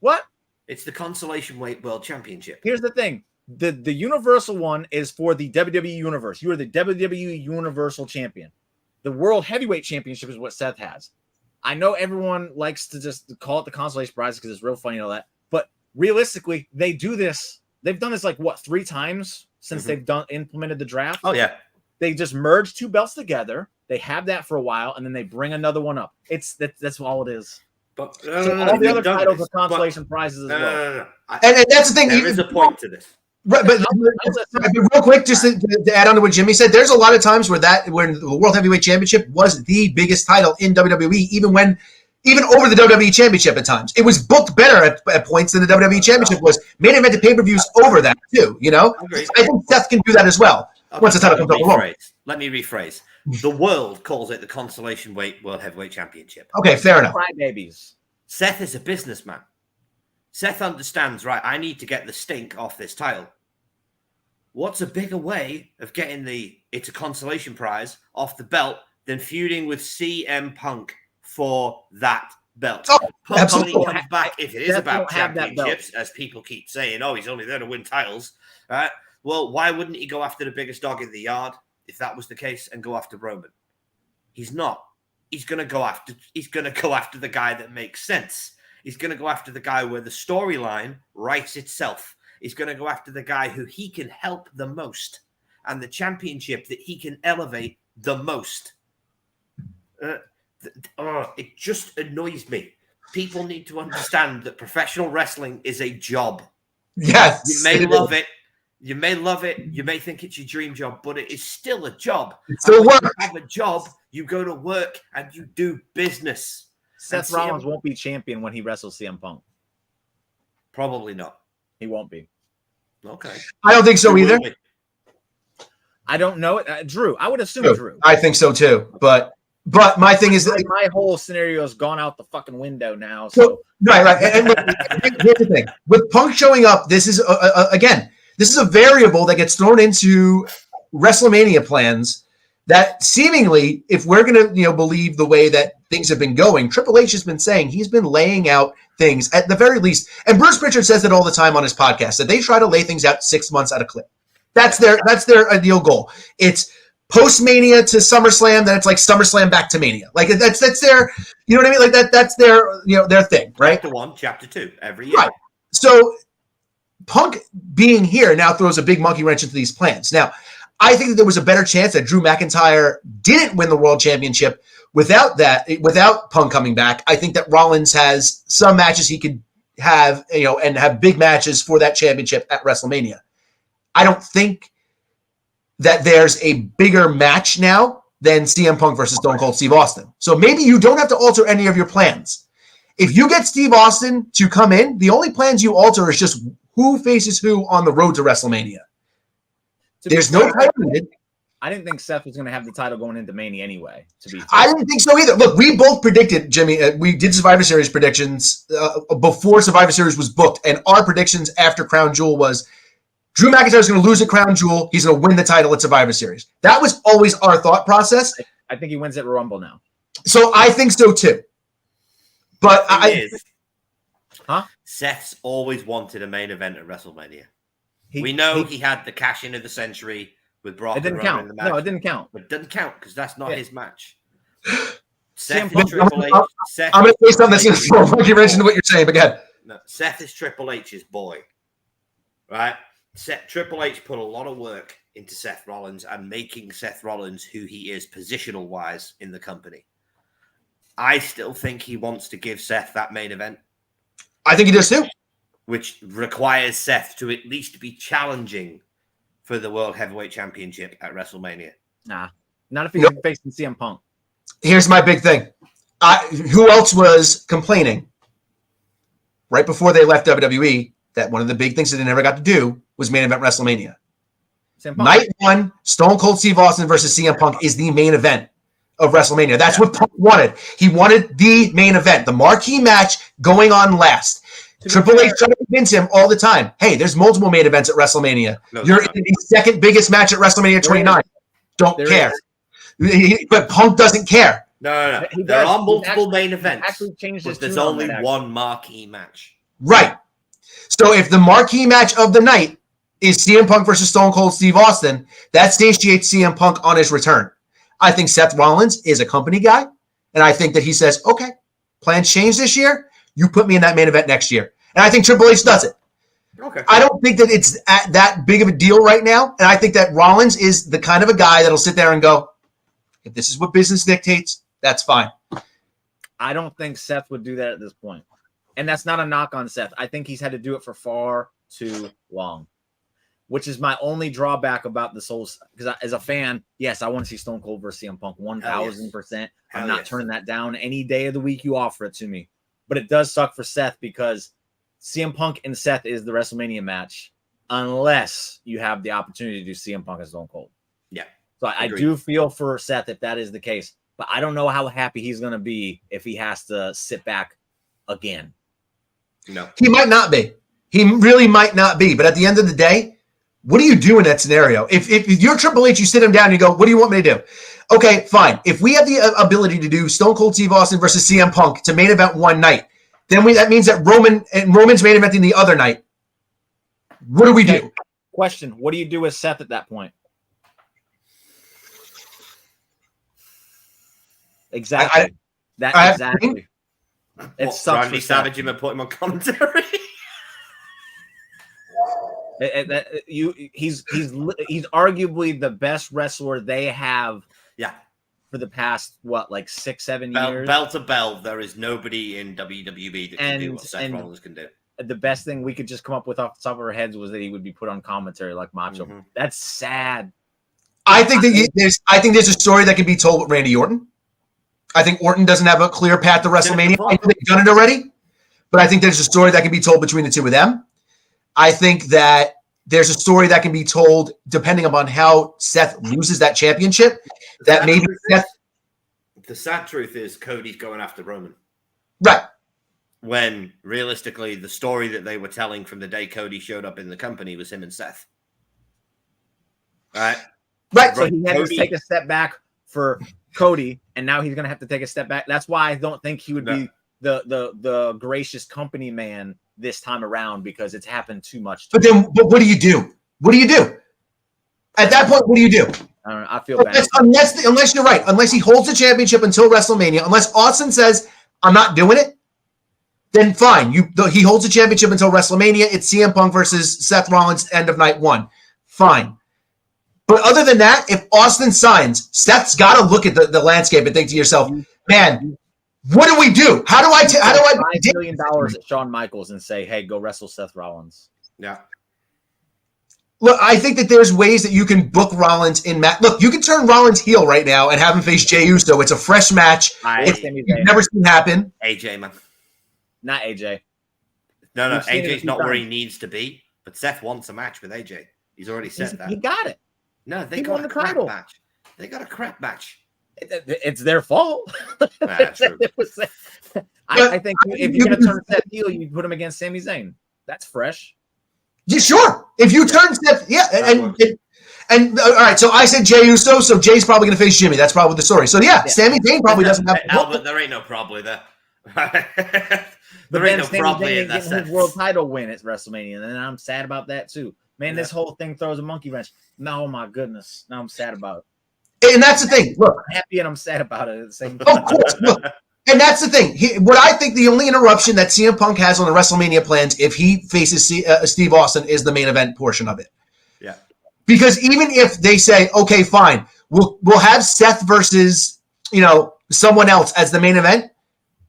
What? It's the Consolation Weight World Championship. Here's the thing. The Universal one is for the WWE Universe. You are the WWE Universal Champion. The World Heavyweight Championship is what Seth has. I know everyone likes to just call it the consolation prize because it's real funny and all that. But realistically, they do this. They've done this 3 times since they've implemented the draft. Oh, yeah. They just merge 2 belts together. They have that for a while, and then they bring another one up. That's all it is. But all the other titles are consolation prizes as well. No. And that's the thing. There is a point to this. Right, but real quick, just to add on to what Jimmy said, there's a lot of times where the World Heavyweight Championship was the biggest title in WWE, even over the WWE Championship at times. It was booked better at points than the WWE Championship was. Main evented pay-per-views over that too, you know? I think Seth can do that as well once the title comes up along. Let me rephrase. The world calls it the Consolation Weight World Heavyweight Championship. Okay, fair enough. Crybabies. Seth is a businessman. Seth understands, right, I need to get the stink off this title. What's a bigger way of getting it's a consolation prize off the belt than feuding with CM Punk for that belt? Oh, Punk only comes back if it is about championships, as people keep saying, he's only there to win titles. Right? Well, why wouldn't he go after the biggest dog in the yard if that was the case and go after Roman? He's not. He's going to go after the guy that makes sense. He's going to go after the guy where the storyline writes itself. He's going to go after the guy who he can help the most and the championship that he can elevate the most. It just annoys me. People need to understand that professional wrestling is a job. Yes. You may love it. You may love it. You may think it's your dream job, but it is still a job. It's still work. You have a job, you go to work, and you do business. Seth Rollins won't be champion when he wrestles CM Punk. Probably not. He won't be. Okay. I don't think so Who will either. be? I don't know it. Drew. I would assume True. Drew. I think so too. But my thing is that My whole scenario has gone out the fucking window now. So, right. And look, here's the thing: with Punk showing up, this is again, this is a variable that gets thrown into WrestleMania plans. That seemingly, if we're gonna believe the way that things have been going, Triple H has been saying he's been laying out things at the very least. And Bruce Pritchard says it all the time on his podcast that they try to lay things out 6 months at a clip. That's their ideal goal. It's post-Mania to SummerSlam, then it's like SummerSlam back to Mania. Like that's their, you know what I mean? Like that's their, their thing, right? Chapter 1, Chapter 2, every year. Right. So Punk being here now throws a big monkey wrench into these plans. Now, I think that there was a better chance that Drew McIntyre didn't win the World Championship without Punk coming back. I think that Rollins has some matches he could have, and have big matches for that championship at WrestleMania. I don't think that there's a bigger match now than CM Punk versus Stone Cold Steve Austin. So maybe you don't have to alter any of your plans. If you get Steve Austin to come in, the only plans you alter is just who faces who on the road to WrestleMania. There's no title needed. I didn't think Seth was going to have the title going into Mania anyway. I didn't think so either. Look, we both predicted, Jimmy. We did Survivor Series predictions before Survivor Series was booked, and our predictions after Crown Jewel was Drew McIntyre is going to lose at Crown Jewel. He's going to win the title at Survivor Series. That was always our thought process. I think he wins at Rumble now. So I think so too. But Seth's always wanted a main event at WrestleMania. We know he had the cash in of the century with Brock. It didn't count. In the match. No, it didn't count. But it doesn't count because that's not his match. Seth is Triple H. I'm going to say something that's going to throw a monkey wrench into what you're saying, but go ahead. No, Seth is Triple H's boy, right? Triple H put a lot of work into Seth Rollins and making Seth Rollins who he is positional-wise in the company. I still think he wants to give Seth that main event. I think he does too. Which requires Seth to at least be challenging for the World Heavyweight Championship at WrestleMania. Nah, not if he's facing CM Punk. Here's my big thing. Who else was complaining right before they left WWE that one of the big things that they never got to do was main event WrestleMania? Night one, Stone Cold Steve Austin versus CM Punk is the main event of WrestleMania. That's what Punk wanted. He wanted the main event, the marquee match going on last. Triple H tried to convince him all the time, hey, there's multiple main events at WrestleMania. You're in the second biggest match at WrestleMania 29. Don't care. But Punk doesn't care. No. There are multiple main events, but there's only one marquee match. Right. So if the marquee match of the night is CM Punk versus Stone Cold Steve Austin, that satiates CM Punk on his return. I think Seth Rollins is a company guy, and I think that he says, okay, plans change this year. You put me in that main event next year. And I think Triple H does it. Okay. I don't think that it's that big of a deal right now. And I think that Rollins is the kind of a guy that'll sit there and go, if this is what business dictates, that's fine. I don't think Seth would do that at this point. And that's not a knock on Seth. I think he's had to do it for far too long, which is my only drawback about this whole, because as a fan, yes, I want to see Stone Cold versus CM Punk 1,000%. I'm not turning that down any day of the week you offer it to me. But it does suck for Seth because CM Punk and Seth is the WrestleMania match unless you have the opportunity to do CM Punk and Stone Cold. Yeah. So I do feel for Seth if that is the case. But I don't know how happy he's going to be if he has to sit back again. No. He might not be. He really might not be. But at the end of the day, what do you do in that scenario? If you're Triple H, you sit him down and you go, what do you want me to do? Okay, fine. If we have the ability to do Stone Cold Steve Austin versus CM Punk to main event one night, then that means that Roman's main eventing the other night. What do we do? Question: what do you do with Seth at that point? Exactly. Exactly. It's Randy Savage him and put him on commentary. He's arguably the best wrestler they have. Yeah. For the past 6-7 years, bell to bell, there is nobody in WWE that can do what Seth Rollins can do. The best thing we could just come up with off the top of our heads was that he would be put on commentary like Macho. Mm-hmm. That's sad. I think there's a story that can be told with Randy Orton. I think Orton doesn't have a clear path to WrestleMania. I know they've done it already, but I think there's a story that can be told between the two of them. I think that there's a story that can be told depending upon how Seth loses that championship. That maybe Seth. The sad truth is Cody's going after Roman. Right. When realistically, the story that they were telling from the day Cody showed up in the company was him and Seth. Right. Right. So he had to take a step back for Cody, and now he's going to have to take a step back. That's why I don't think he would be the gracious company man this time around, because it's happened too much. But what do you do? What do you do? At that point, what do you do? I don't know. I feel bad. Unless you're right, unless he holds the championship until WrestleMania, unless Austin says, I'm not doing it, then fine. He holds the championship until WrestleMania. It's CM Punk versus Seth Rollins, end of night 1. Fine. But other than that, if Austin signs, Seth's got to look at the landscape and think to yourself, man, what do we do? How do I $5 million at Shawn Michaels and say, hey, go wrestle Seth Rollins? Yeah. Look, I think that there's ways that you can book Rollins in match. Look, you can turn Rollins heel right now and have him face Jey Uso. It's a fresh match. You've never seen happen. AJ, man. Not AJ. No, AJ's not where he needs to be, but Seth wants a match with AJ. He's already said that. He got it. No, they got a crap match. They got a crap match. It's their fault. True. I think if you're going to turn Seth heel, you put him against Sami Zayn. That's fresh. Yeah, sure. If you turn Seth, and all right. So I said Jey Uso, so Jay's probably going to face Jimmy. That's probably the story. So yeah. Sami Zayn probably doesn't have. Albert, there ain't no probably there. There ain't no probably in that sense. His world title win at WrestleMania, and I'm sad about that too. Man, this whole thing throws a monkey wrench. No, my goodness. Now I'm sad about it. And that's the thing. Look, I'm happy and I'm sad about it at the same time. Of course. Look, and that's the thing. What I think the only interruption that CM Punk has on the WrestleMania plans, if he faces Steve Austin, is the main event portion of it. Yeah. Because even if they say, okay, fine, we'll have Seth versus someone else as the main event,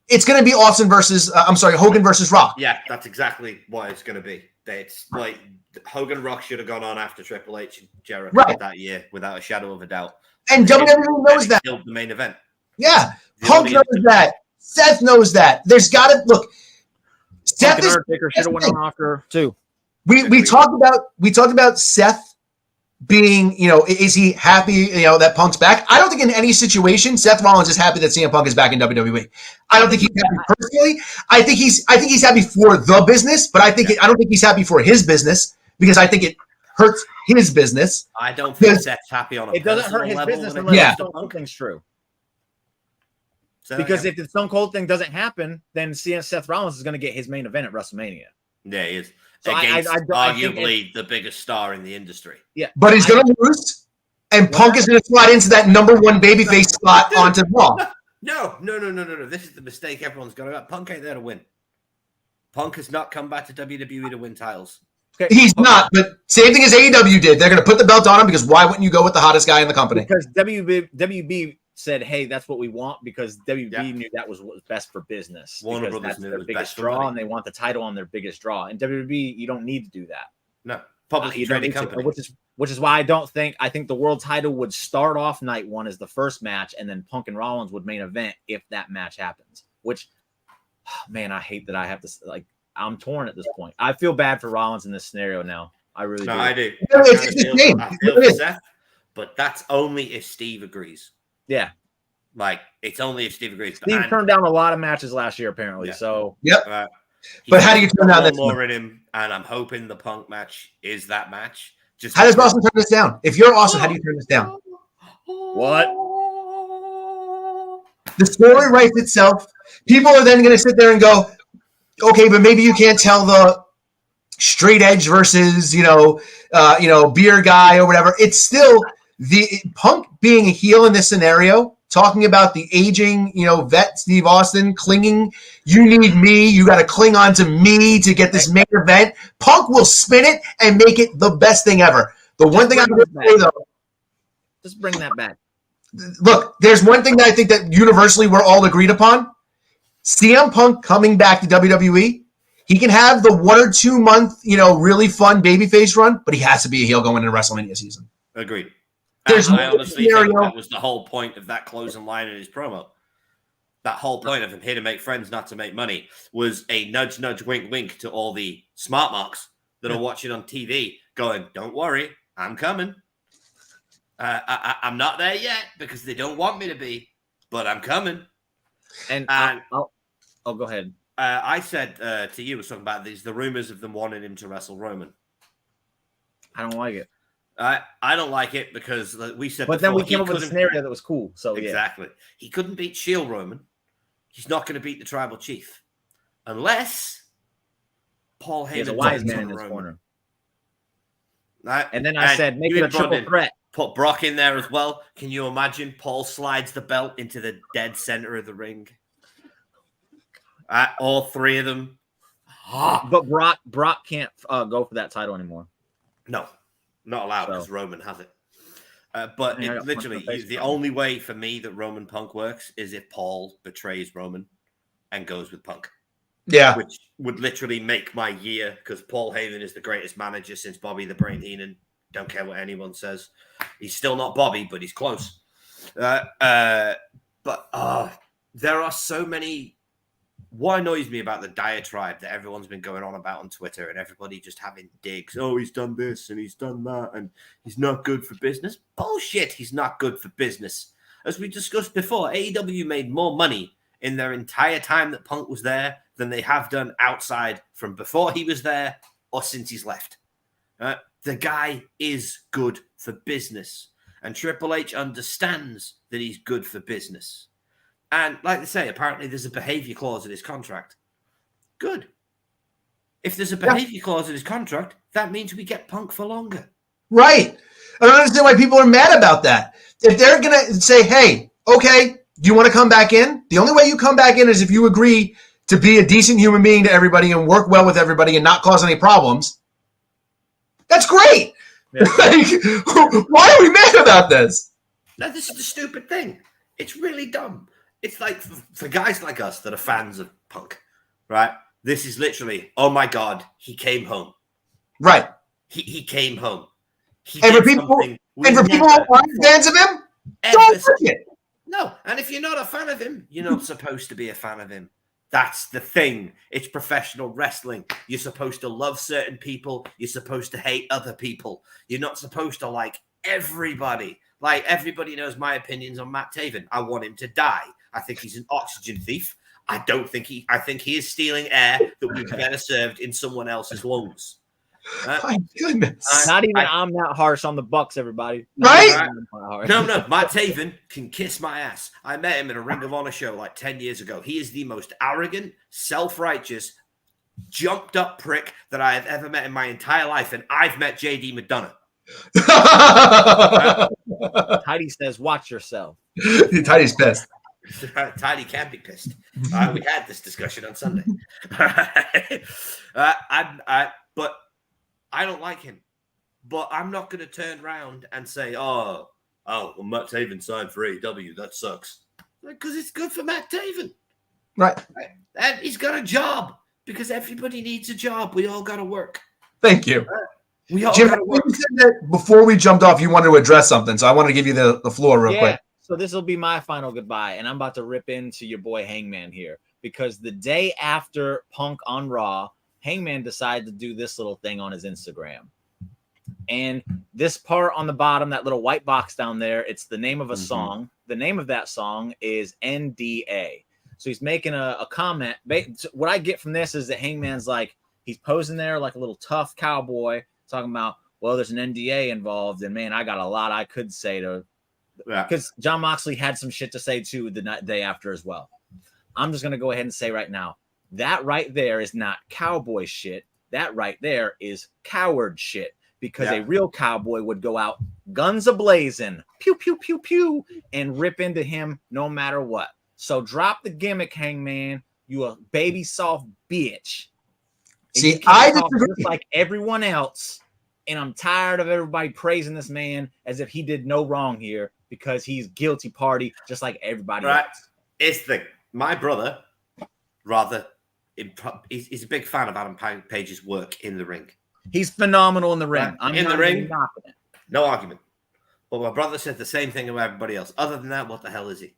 it's going to be Hogan versus Rock. Yeah, that's exactly what it's going to be. It's like Hogan Rock should have gone on after Triple H and Jericho that year, without a shadow of a doubt. And WWE knows that. Killed the main event. Yeah, Punk knows that. Seth knows that. There's got to look. Seth is. Undertaker should have went on after too. We talked about Seth being, is he happy, that Punk's back? I don't think in any situation Seth Rollins is happy that CM Punk is back in WWE. I don't think he's happy personally. I think he's happy for the business, but I don't think he's happy for his business, because I think it hurts his business. I don't think Seth's happy on a it doesn't hurt his level business unless the Stone Punk. Cold thing's true. Because if the Stone Cold thing doesn't happen, then Seth Rollins is going to get his main event at WrestleMania. Yeah, he is. So Against arguably the biggest star in the industry. Yeah, but he's going to lose, and Punk is going to slide into that number one babyface spot onto Raw. No. This is the mistake everyone's got about. Punk ain't there to win. Punk has not come back to WWE to win titles. Okay. He's not, but same thing as AEW did. They're going to put the belt on him, because why wouldn't you go with the hottest guy in the company? Because WB said, hey, that's what we want, because WB knew that was what was best for business. Warner Brothers that's knew their it was biggest best for draw, money. and they want the title on their biggest draw. And WB, you don't need to do that. No, publicly traded company. Which is why I think the world title would start off night 1 as the first match, and then Punk and Rollins would main event if that match happens. Which, man, I hate that I have to, I'm torn at this point. I feel bad for Rollins in this scenario now. I really do. I do. It's the same. I feel for Seth, but that's only if Steve agrees. Yeah. It's only if Steve agrees. Steve turned down a lot of matches last year, apparently. Yeah. So, yep. But how do you turn down this more in him? And I'm hoping the Punk match is that match. How does Austin turn this down? If you're Austin, how do you turn this down? What? The story writes itself. People are then going to sit there and go, okay, but maybe you can't tell the straight edge versus, beer guy or whatever. It's still the Punk being a heel in this scenario, talking about the aging, vet Steve Austin clinging. You need me. You got to cling on to me to get this main event. Punk will spin it and make it the best thing ever. The one thing I'm going to say, though. Just bring that back. Look, there's one thing that I think that universally we're all agreed upon. CM Punk coming back to WWE, he can have the 1 or 2 month, really fun babyface run, but he has to be a heel going into WrestleMania season. Agreed. I honestly think that was the whole point of that closing line in his promo. That whole point of him here to make friends, not to make money, was a nudge, nudge, wink, wink to all the smart marks that are watching on TV going, don't worry, I'm coming. I'm not there yet because they don't want me to be, but I'm coming. And I'll go ahead. I said to you, was talking about the rumors of them wanting him to wrestle Roman. I don't like it. I don't like it because we said, but then we came up with a scenario that was cool. So exactly, he couldn't beat Shield Roman. He's not going to beat the Tribal Chief unless Paul Heyman is a wise man in his corner. And then I said, make it a triple threat. Put Brock in there as well. Can you imagine? Paul slides the belt into the dead center of the ring. All three of them. But Brock can't go for that title anymore. No, not allowed because Roman has it. But literally, the only way for me that Roman Punk works is if Paul betrays Roman and goes with Punk. Yeah. Which would literally make my year because Paul Heyman is the greatest manager since Bobby the Brain Heenan. Don't care what anyone says. He's still not Bobby, but he's close. But there are so many. What annoys me about the diatribe that everyone's been going on about on Twitter and everybody just having digs. Oh, he's done this and he's done that and he's not good for business. Bullshit, he's not good for business. As we discussed before, AEW made more money in their entire time that Punk was there than they have done outside from before he was there or since he's left. The guy is good for business. And Triple H understands that he's good for business. And like they say, apparently there's a behavior clause in his contract. Good. If there's a behavior clause in his contract, that means we get Punk for longer. Right. I don't understand why people are mad about that. If they're going to say, hey, okay, do you want to come back in? The only way you come back in is if you agree to be a decent human being to everybody and work well with everybody and not cause any problems. That's great. Yeah. Why are we mad about this? No, this is the stupid thing. It's really dumb. It's like for guys like us that are fans of Punk, right? This is literally, oh my God, he came home. Right. He came home. And for people who aren't fans of him, don't push it. No, and if you're not a fan of him, you're not supposed to be a fan of him. That's the thing. It's professional wrestling. You're supposed to love certain people. You're supposed to hate other people. You're not supposed to like everybody. Like, everybody knows my opinions on Matt Taven. I want him to die. I think he's an oxygen thief. I think he is stealing air that would be better served in someone else's lungs. My goodness. I'm not harsh on the Bucks, everybody. Right? No. Matt Taven can kiss my ass. I met him in a Ring of Honor show like 10 years ago. He is the most arrogant, self-righteous, jumped up prick that I have ever met in my entire life. And I've met JD McDonough. Tidy says, watch yourself. Tidy's pissed. Tidy can be pissed. We had this discussion on Sunday. But I don't like him. But I'm not going to turn around and say, well, Matt Taven signed for AEW. That sucks. Because it's good for Matt Taven. Right. And he's got a job. Because everybody needs a job. We all got to work. Thank you. We all Jim, you said that before we jumped off, you wanted to address something. So I wanted to give you the floor real quick. So this will be my final goodbye. And I'm about to rip into your boy Hangman here. Because the day after Punk on Raw, Hangman decided to do this little thing on his Instagram. And this part on the bottom, that little white box down there, it's the name of a song. The name of that song is NDA. So he's making a comment. What I get from this is that Hangman's like, he's posing there like a little tough cowboy, talking about, well, there's an NDA involved. And man, I got a lot I could say to, because Jon Moxley had some shit to say too the day after as well. I'm just going to go ahead and say right now, that right there is not cowboy shit. That right there is coward shit. Because a real cowboy would go out guns a-blazing, pew, pew, pew, pew, and rip into him no matter what. So drop the gimmick, Hangman. You a baby soft bitch. See, I just like everyone else, and I'm tired of everybody praising this man as if he did no wrong here because he's guilty party just like everybody else. It's my brother, he's a big fan of Adam Page's work in the ring. He's phenomenal in the ring. I'm in the ring. No argument. But my brother said the same thing about everybody else. Other than that, what the hell is he?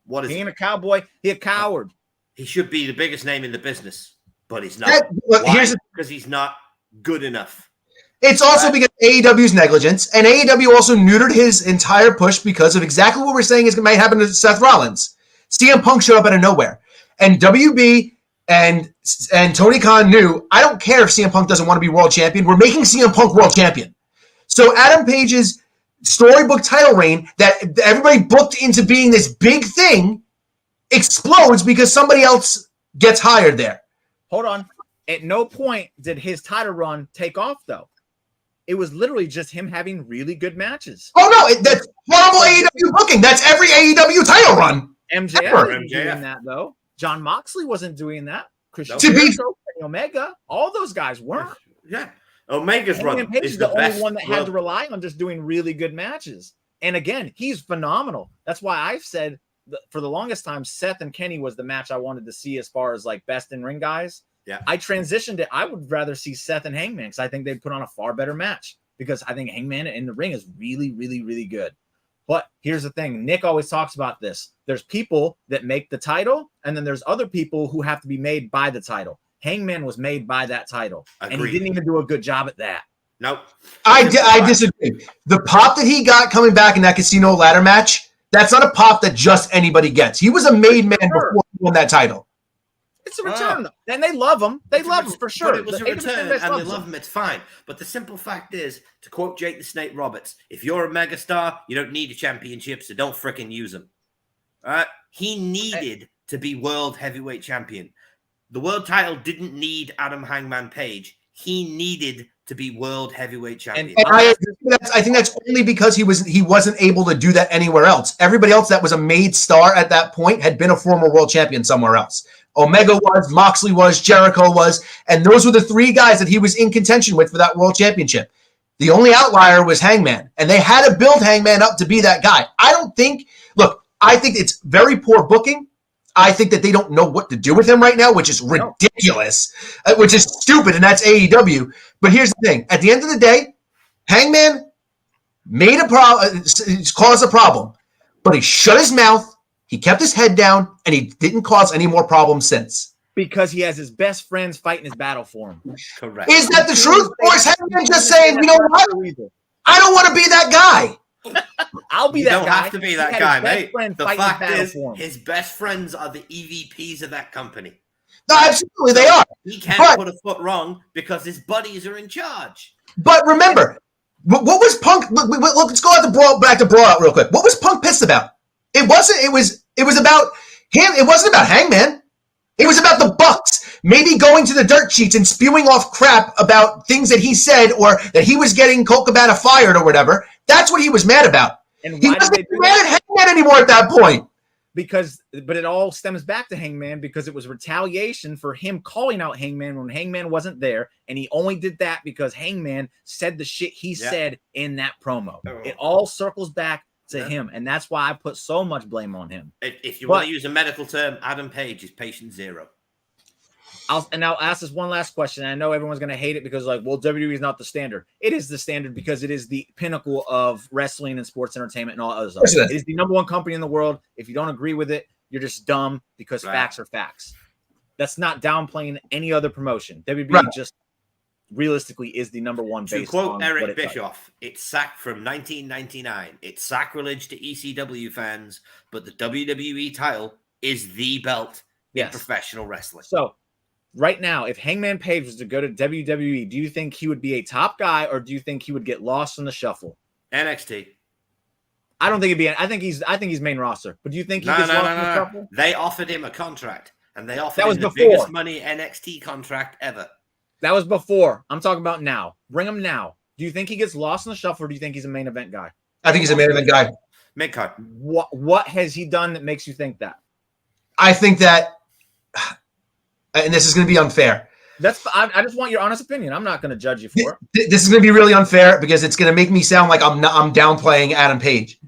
What is he? He ain't a cowboy. He a coward. He should be the biggest name in the business, but he's not. Here's because he's not good enough. It's also because AEW's negligence, and AEW also neutered his entire push because of exactly what we're saying is might happen to Seth Rollins. CM Punk showed up out of nowhere, and WB and Tony Khan knew, I don't care if CM Punk doesn't want to be world champion. We're making CM Punk world champion. So Adam Page's storybook title reign that everybody booked into being this big thing explodes because somebody else gets hired there. Hold on. At no point did his title run take off, though. It was literally just him having really good matches. Oh, no, that's horrible AEW booking. That's every AEW title run. MJF wasn't doing that, though. John Moxley wasn't doing that. Christian Jericho, Omega, all those guys weren't. Yeah. Omega's run is the only one that had to rely on just doing really good matches. And again, he's phenomenal. That's why I've said for the longest time, Seth and Kenny was the match I wanted to see as far as like best in ring guys. Yeah. I transitioned it. I would rather see Seth and Hangman because I think they'd put on a far better match because I think Hangman in the ring is really, really, really good. But here's the thing. Nick always talks about this. There's people that make the title, and then there's other people who have to be made by the title. Hangman was made by that title, and he didn't even do a good job at that. Nope. I disagree. The pop that he got coming back in that casino ladder match, that's not a pop that just anybody gets. He was a made man before he won that title. It's a return, and they love him. They love him for sure. But it was a return, and they love him. It's fine. But the simple fact is, to quote Jake the Snake Roberts, if you're a megastar, you don't need a championship, so don't fricking use them. All right? He needed to be world heavyweight champion. The world title didn't need Adam Hangman Page. He needed to be world heavyweight champion. And I think that's only because he wasn't able to do that anywhere else. Everybody else that was a made star at that point had been a former world champion somewhere else. Omega was, Moxley was, Jericho was, and those were the three guys that he was in contention with for that world championship. The only outlier was Hangman, and they had to build Hangman up to be that guy. I think it's very poor booking. I think that they don't know what to do with him right now, which is ridiculous, which is stupid, and that's AEW. But here's the thing. At the end of the day, Hangman made caused a problem, but he shut his mouth, he kept his head down, and he didn't cause any more problems since. Because he has his best friends fighting his battle for him. Correct. Is that the truth? Or is Hangman just saying, you know what? I don't want to be that guy. I'll be that guy. You don't have to be that guy, mate. The fact is, his best friends are the EVPs of that company. No, absolutely, they are. He can't put a foot wrong because his buddies are in charge. But remember, what was Punk? Let's go back to Brawl Out real quick. What was Punk pissed about? It wasn't. It was about him. It wasn't about Hangman. It was about the Bucks maybe going to the dirt sheets and spewing off crap about things that he said or that he was getting Colt Cabana fired or whatever. That's what he was mad about. And he wasn't mad at Hangman anymore at that point. But it all stems back to Hangman because it was retaliation for him calling out Hangman when Hangman wasn't there. And he only did that because Hangman said the shit he said in that promo. It all circles back to him. And that's why I put so much blame on him. If you want to use a medical term, Adam Page is patient zero. I'll ask this one last question. I know everyone's going to hate it because WWE is not the standard. It is the standard because it is the pinnacle of wrestling and sports entertainment and all other stuff. It is the number one company in the world. If you don't agree with it, you're just dumb because facts are facts. That's not downplaying any other promotion. WWE just realistically is the number one. To quote Eric Bischoff, it's sacked from 1999. It's sacrilege to ECW fans, but the WWE title is the belt in professional wrestling. So right now, if Hangman Page was to go to WWE, do you think he would be a top guy or do you think he would get lost in the shuffle? NXT. I don't think it'd be. I think he's main roster. But do you think he gets lost in the shuffle? They offered him a contract, and they offered him the biggest money NXT contract ever. That was before. I'm talking about now. Bring him now. Do you think he gets lost in the shuffle, or do you think he's a main event guy? I think he's a main event guy. Mid-card. What has he done that makes you think that? I think that, and this is going to be unfair. I just want your honest opinion. I'm not going to judge you for it. This is going to be really unfair because it's going to make me sound like I'm downplaying Adam Page.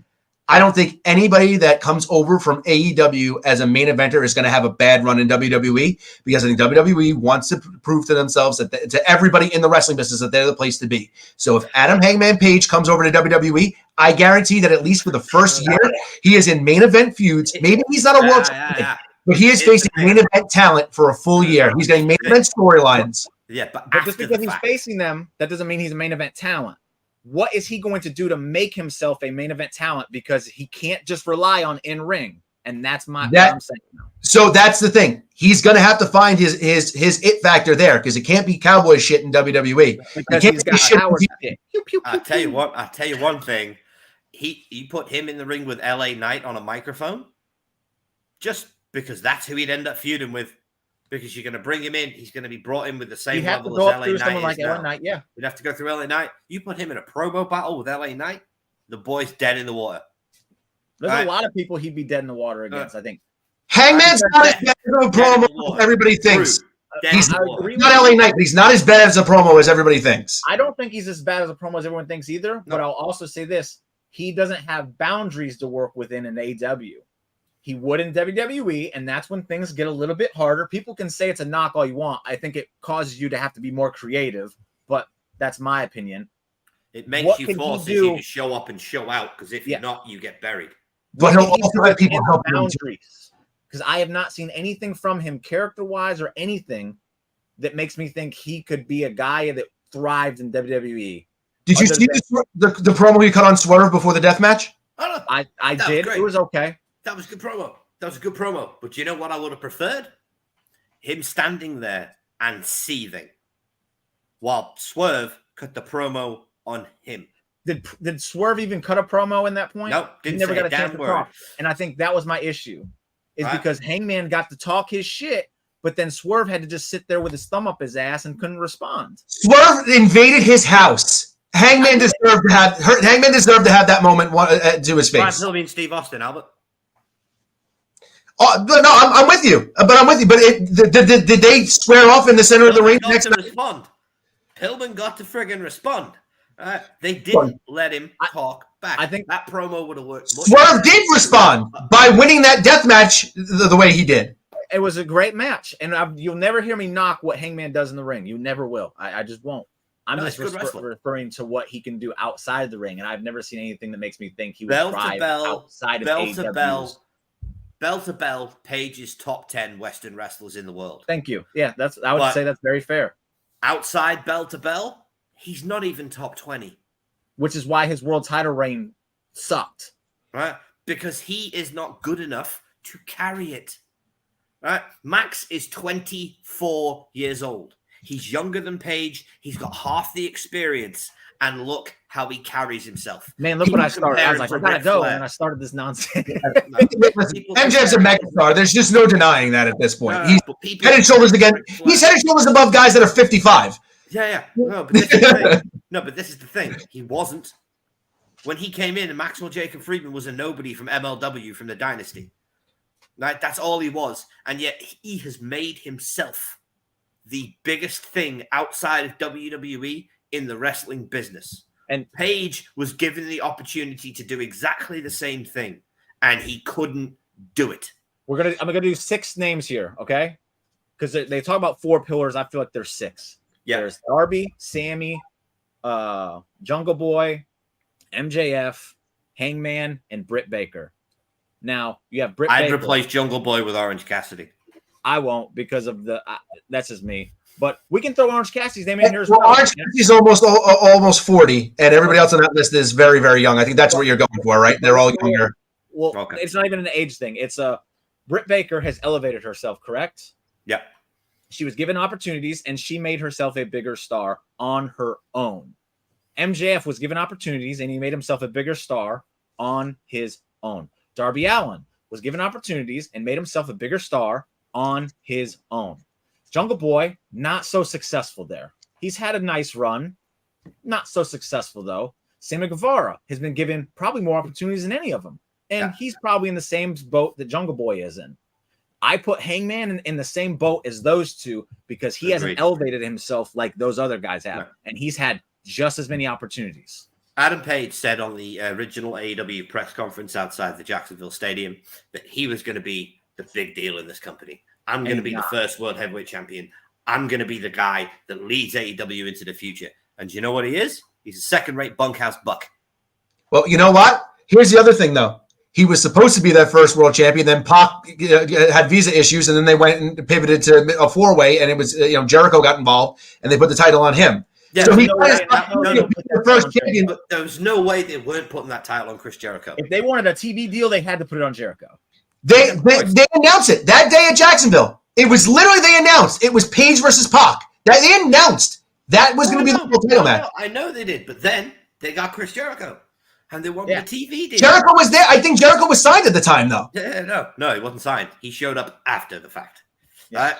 I don't think anybody that comes over from AEW as a main eventer is going to have a bad run in WWE because I think WWE wants to prove to themselves to everybody in the wrestling business that they're the place to be. So if Adam Hangman Page comes over to WWE, I guarantee that at least for the first year, he is in main event feuds. Maybe he's not a world champion, but he is facing main event talent for a full year. He's getting main event storylines. Yeah, but just because he's facing them, that doesn't mean he's a main event talent. What is he going to do to make himself a main event talent? Because he can't just rely on in-ring. And that's what I'm saying now. So that's the thing. He's going to have to find his it factor there, because it can't be cowboy shit in WWE. Because he's got Howard shit. I tell you one thing. You put him in the ring with LA Knight on a microphone, just because that's who he'd end up feuding with. Because you're going to bring him in, he's going to be brought in with the same level as LA Knight. Like LA Knight, yeah. You'd have to go through LA Knight. You put him in a promo battle with LA Knight, the boy's dead in the water. There's a lot of people he'd be dead in the water against, I think. Hangman's not as bad as a promo as everybody thinks. He's not LA Knight, but he's not as bad as a promo as everybody thinks. I don't think he's as bad as a promo as everyone thinks either, but I'll also say this. He doesn't have boundaries to work within an AEW. He would in WWE, and that's when things get a little bit harder. People can say it's a knock all you want. I think it causes you to have to be more creative, but that's my opinion. It makes you force you to show up and show out, because if you're not, you get buried. But he'll also have people help him. Because I have not seen anything from him character-wise or anything that makes me think he could be a guy that thrived in WWE. Did you see the promo he cut on Swerve before the death match? I did. It was okay. That was a good promo. But you know what I would have preferred? Him standing there and seething while Swerve cut the promo on him. Did Swerve even cut a promo in that point? No, didn't. He never got a chance to talk. And I think that was my issue. Because Hangman got to talk his shit, but then Swerve had to just sit there with his thumb up his ass and couldn't respond. Swerve invaded his house. Hangman deserved to have that moment to his face. Still mean Steve Austin, Albert. Oh, no, I'm with you. But did they square off in the center of the ring next time? Respond. Pillman got to friggin' respond. They didn't let him talk back. I think that promo would have worked. Swerve did respond by winning that death match the way he did. It was a great match, and you'll never hear me knock what Hangman does in the ring. You never will. I just won't. I'm just referring to what he can do outside the ring, and I've never seen anything that makes me think he would thrive outside of AEW. Bell to bell, Page's top 10 Western wrestlers in the world. Thank you. Yeah, I would say that's very fair. Outside bell to bell, he's not even top 20. Which is why his world title reign sucked. Right? Because he is not good enough to carry it. Right? Max is 24 years old. He's younger than Page. He's got half the experience. And look how he carries himself. Man, look what I started. I was like, I gotta go. And I started this nonsense. MJF's a megastar. There's just no denying that at this point. He's head and shoulders again. He's head and shoulders above guys that are 55. Yeah. No, but this is the thing. This is the thing. He wasn't. When he came in, and Maxwell Jacob Friedman was a nobody from MLW, from the Dynasty. Right? That's all he was. And yet he has made himself the biggest thing outside of WWE in the wrestling business. And Page was given the opportunity to do exactly the same thing, and he couldn't do it. I'm gonna do 6 names here, okay? Because they talk about 4 pillars. I feel like there's 6. Yeah. There's Darby, Sammy, Jungle Boy, MJF, Hangman, and Britt Baker. Now you have Britt Baker. I'd replace Jungle Boy with Orange Cassidy. I won't, because of that's just me. But we can throw Orange Cassidy's name in here as well. Orange Cassidy's almost 40, and everybody else on that list is very, very young. I think that's what you're going for, right? They're all younger. Well, okay. It's not even an age thing. It's Britt Baker has elevated herself, correct? Yep. She was given opportunities, and she made herself a bigger star on her own. MJF was given opportunities, and he made himself a bigger star on his own. Darby Allin was given opportunities and made himself a bigger star on his own. Jungle Boy, not so successful there. He's had a nice run. Not so successful, though. Sammy Guevara has been given probably more opportunities than any of them. And he's probably in the same boat that Jungle Boy is in. I put Hangman in the same boat as those two because he hasn't elevated himself like those other guys have. No. And he's had just as many opportunities. Adam Page said on the original AEW press conference outside the Jacksonville Stadium that he was going to be the big deal in this company. I'm going to be the first world heavyweight champion. I'm going to be the guy that leads AEW into the future. And you know what he is? He's a second-rate bunkhouse buck. Well, you know what? Here's the other thing, though. He was supposed to be that first world champion. Then Pac had visa issues, and then they went and pivoted to a 4-way, and it was Jericho got involved, and they put the title on him. Yeah, so he the first champion. But there was no way they weren't putting that title on Chris Jericho. If they wanted a TV deal, they had to put it on Jericho. They announced it that day at Jacksonville. It was literally they announced it was Page versus Pac. That they announced that was going to be the title match. I know they did, but then they got Chris Jericho. And they wanted a TV deal. Jericho was there. I think Jericho was signed at the time, though. Yeah, no, he wasn't signed. He showed up after the fact. Yeah.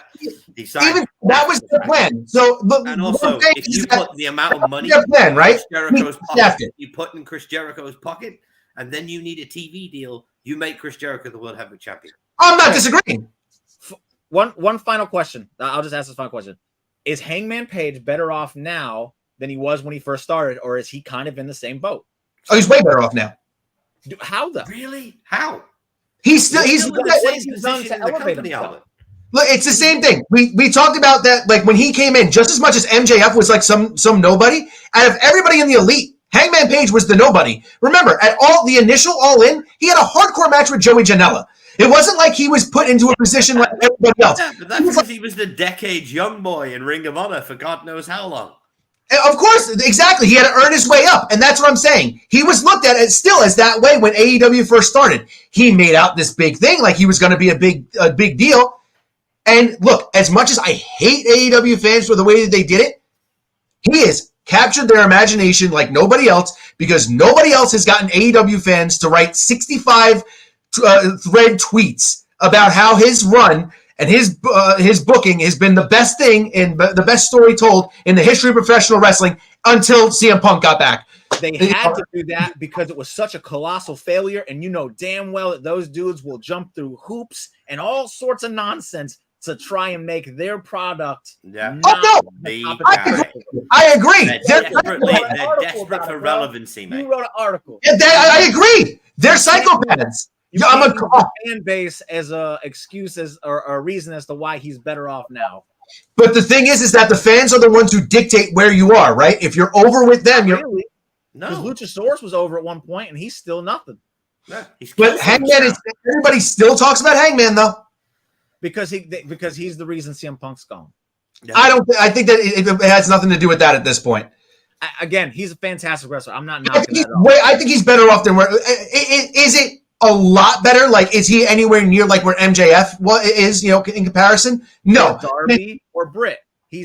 He signed. Even that was the plan. So, and also, if you put the amount of money plan, right? Jericho's pocket, you put in Chris Jericho's pocket, and then you need a TV deal. You make Chris Jericho the World Heavyweight Champion. I'm not disagreeing. One final question. I'll just ask this final question: is Hangman Page better off now than he was when he first started, or is he kind of in the same boat? Oh, he's way better off now. How though? Really? How? He's still in the same position in the company, Albert. Look, it's the same thing. We talked about that, like when he came in, just as much as MJF was like some nobody. Out of everybody in the elite, Hangman Page was the nobody. Remember, at the initial All In, he had a hardcore match with Joey Janela. It wasn't like he was put into a position like everybody else. Yeah, but that's because he was the Decade's young boy in Ring of Honor for God knows how long. Of course, exactly. He had to earn his way up, and that's what I'm saying. He was looked at as still as that way when AEW first started. He made out this big thing like he was going to be a big deal. And look, as much as I hate AEW fans for the way that they did it, he has captured their imagination like nobody else because nobody else has gotten AEW fans to write 65 thread tweets about how his run and his booking has been the best thing and the best story told in the history of professional wrestling until CM Punk got back. They had to do that because it was such a colossal failure, and you know damn well that those dudes will jump through hoops and all sorts of nonsense to try and make their product. Yeah. Oh no, I agree. They're desperate for relevancy, man. You wrote an article. Yeah, I agree. They're psychopaths. I'm a fan base as a excuse or a reason as to why he's better off now. But the thing is that the fans are the ones who dictate where you are, right? If you're over with them, you're really. No, because Luchasaurus was over at one point, and he's still nothing. Yeah, but Hangman is. Everybody still talks about Hangman though, because he's the reason CM Punk's gone. Yeah. I think that it has nothing to do with that at this point. Again, he's a fantastic wrestler. I'm not knocking that off. I think he's better off than where. Is it a lot better? Like, is he anywhere near like where MJF is? In comparison, no. Darby or Britt.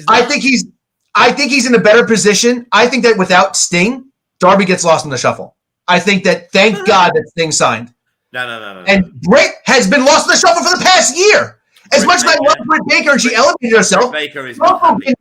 I think he's in a better position. I think that without Sting, Darby gets lost in the shuffle. I think that thank God that Sting signed. No. And Britt has been lost in the shuffle for the past year. As much as I love Britt Baker and she elevated herself. Britt Baker is not happy.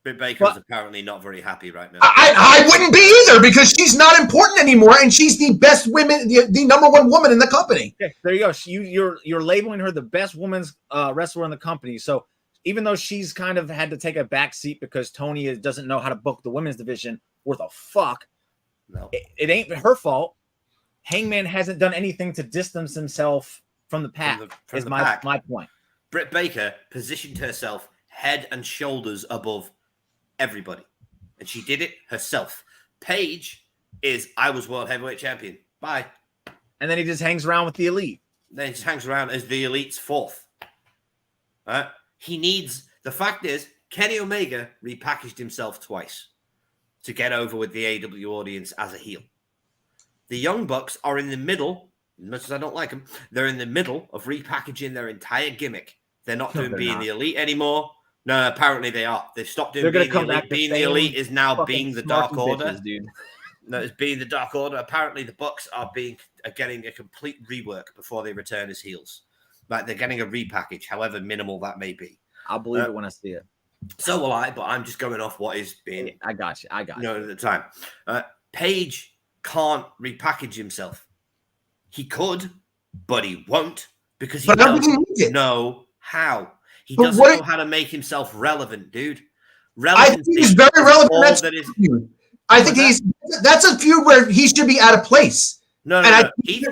Britt Baker is apparently not very happy right now. I wouldn't be either because she's not important anymore, and she's the best woman, the number one woman in the company. Okay, there you go. You're labeling her the best women's wrestler in the company. So even though she's kind of had to take a back seat because Tony doesn't know how to book the women's division worth a fuck, no, it ain't her fault. Hangman hasn't done anything to distance himself from the pack. Is my point. Britt Baker positioned herself head and shoulders above everybody, and she did it herself. Paige is I was world heavyweight champion. Bye. And then he just hangs around with the elite. Then he just hangs around as the elite's fourth. He needs. The fact is, Kenny Omega repackaged himself twice to get over with the AEW audience as a heel. The Young Bucks are in the middle. As much as I don't like them, they're in the middle of repackaging their entire gimmick. They're not doing being the elite anymore. No, apparently they are. They've stopped doing being the elite. Being the elite is now being the Dark Order. Dude. No, it's being the Dark Order. Apparently the Bucks are getting a complete rework before they return as heels. Like they're getting a repackage, however minimal that may be. I'll believe it when I see it. So will I, but I'm just going off what is being. I got you. At the time, Page can't repackage himself. He could, but he won't because he doesn't know how. He doesn't know how to make himself relevant, dude. I think he's very relevant. I think that's a feud where he should be out of place. No. He's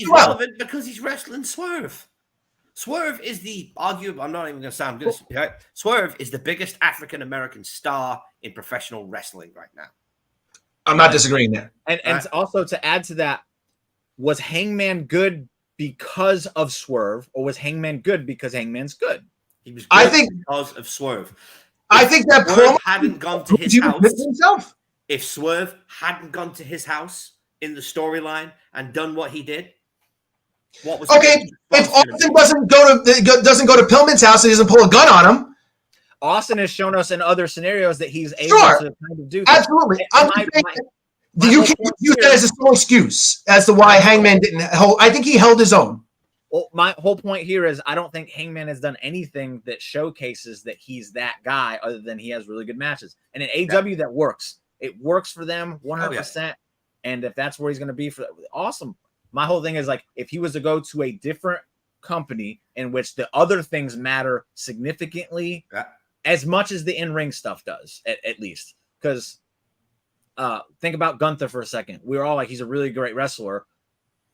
relevant because he's wrestling Swerve. Swerve is I'm not even going to sound good. Right? Swerve is the biggest African-American star in professional wrestling right now. I'm not disagreeing there. And also to add to that, was Hangman good because of Swerve, or was Hangman good because Hangman's good? He was good I think because of Swerve. I think that Swerve promo hadn't gone to his he was house. with himself. If Swerve hadn't gone to his house in the storyline and done what he did, what was Okay, if Austin doesn't go to Pillman's house and he doesn't pull a gun on him, Austin has shown us in other scenarios that he's able Sure. to kind of do that. absolutely. I'm just saying my you whole can't point use here- that as a sole excuse as to why Hangman didn't hold. I think he held his own. Well, my whole point here is I don't think Hangman has done anything that showcases that he's that guy, other than he has really good matches. And in AEW, that works. It works for them 100%. And if that's where he's going to be, awesome. My whole thing is like, if he was to go to a different company in which the other things matter significantly, as much as the in-ring stuff does, at least. Because think about Gunther for a second. We were all like, he's a really great wrestler.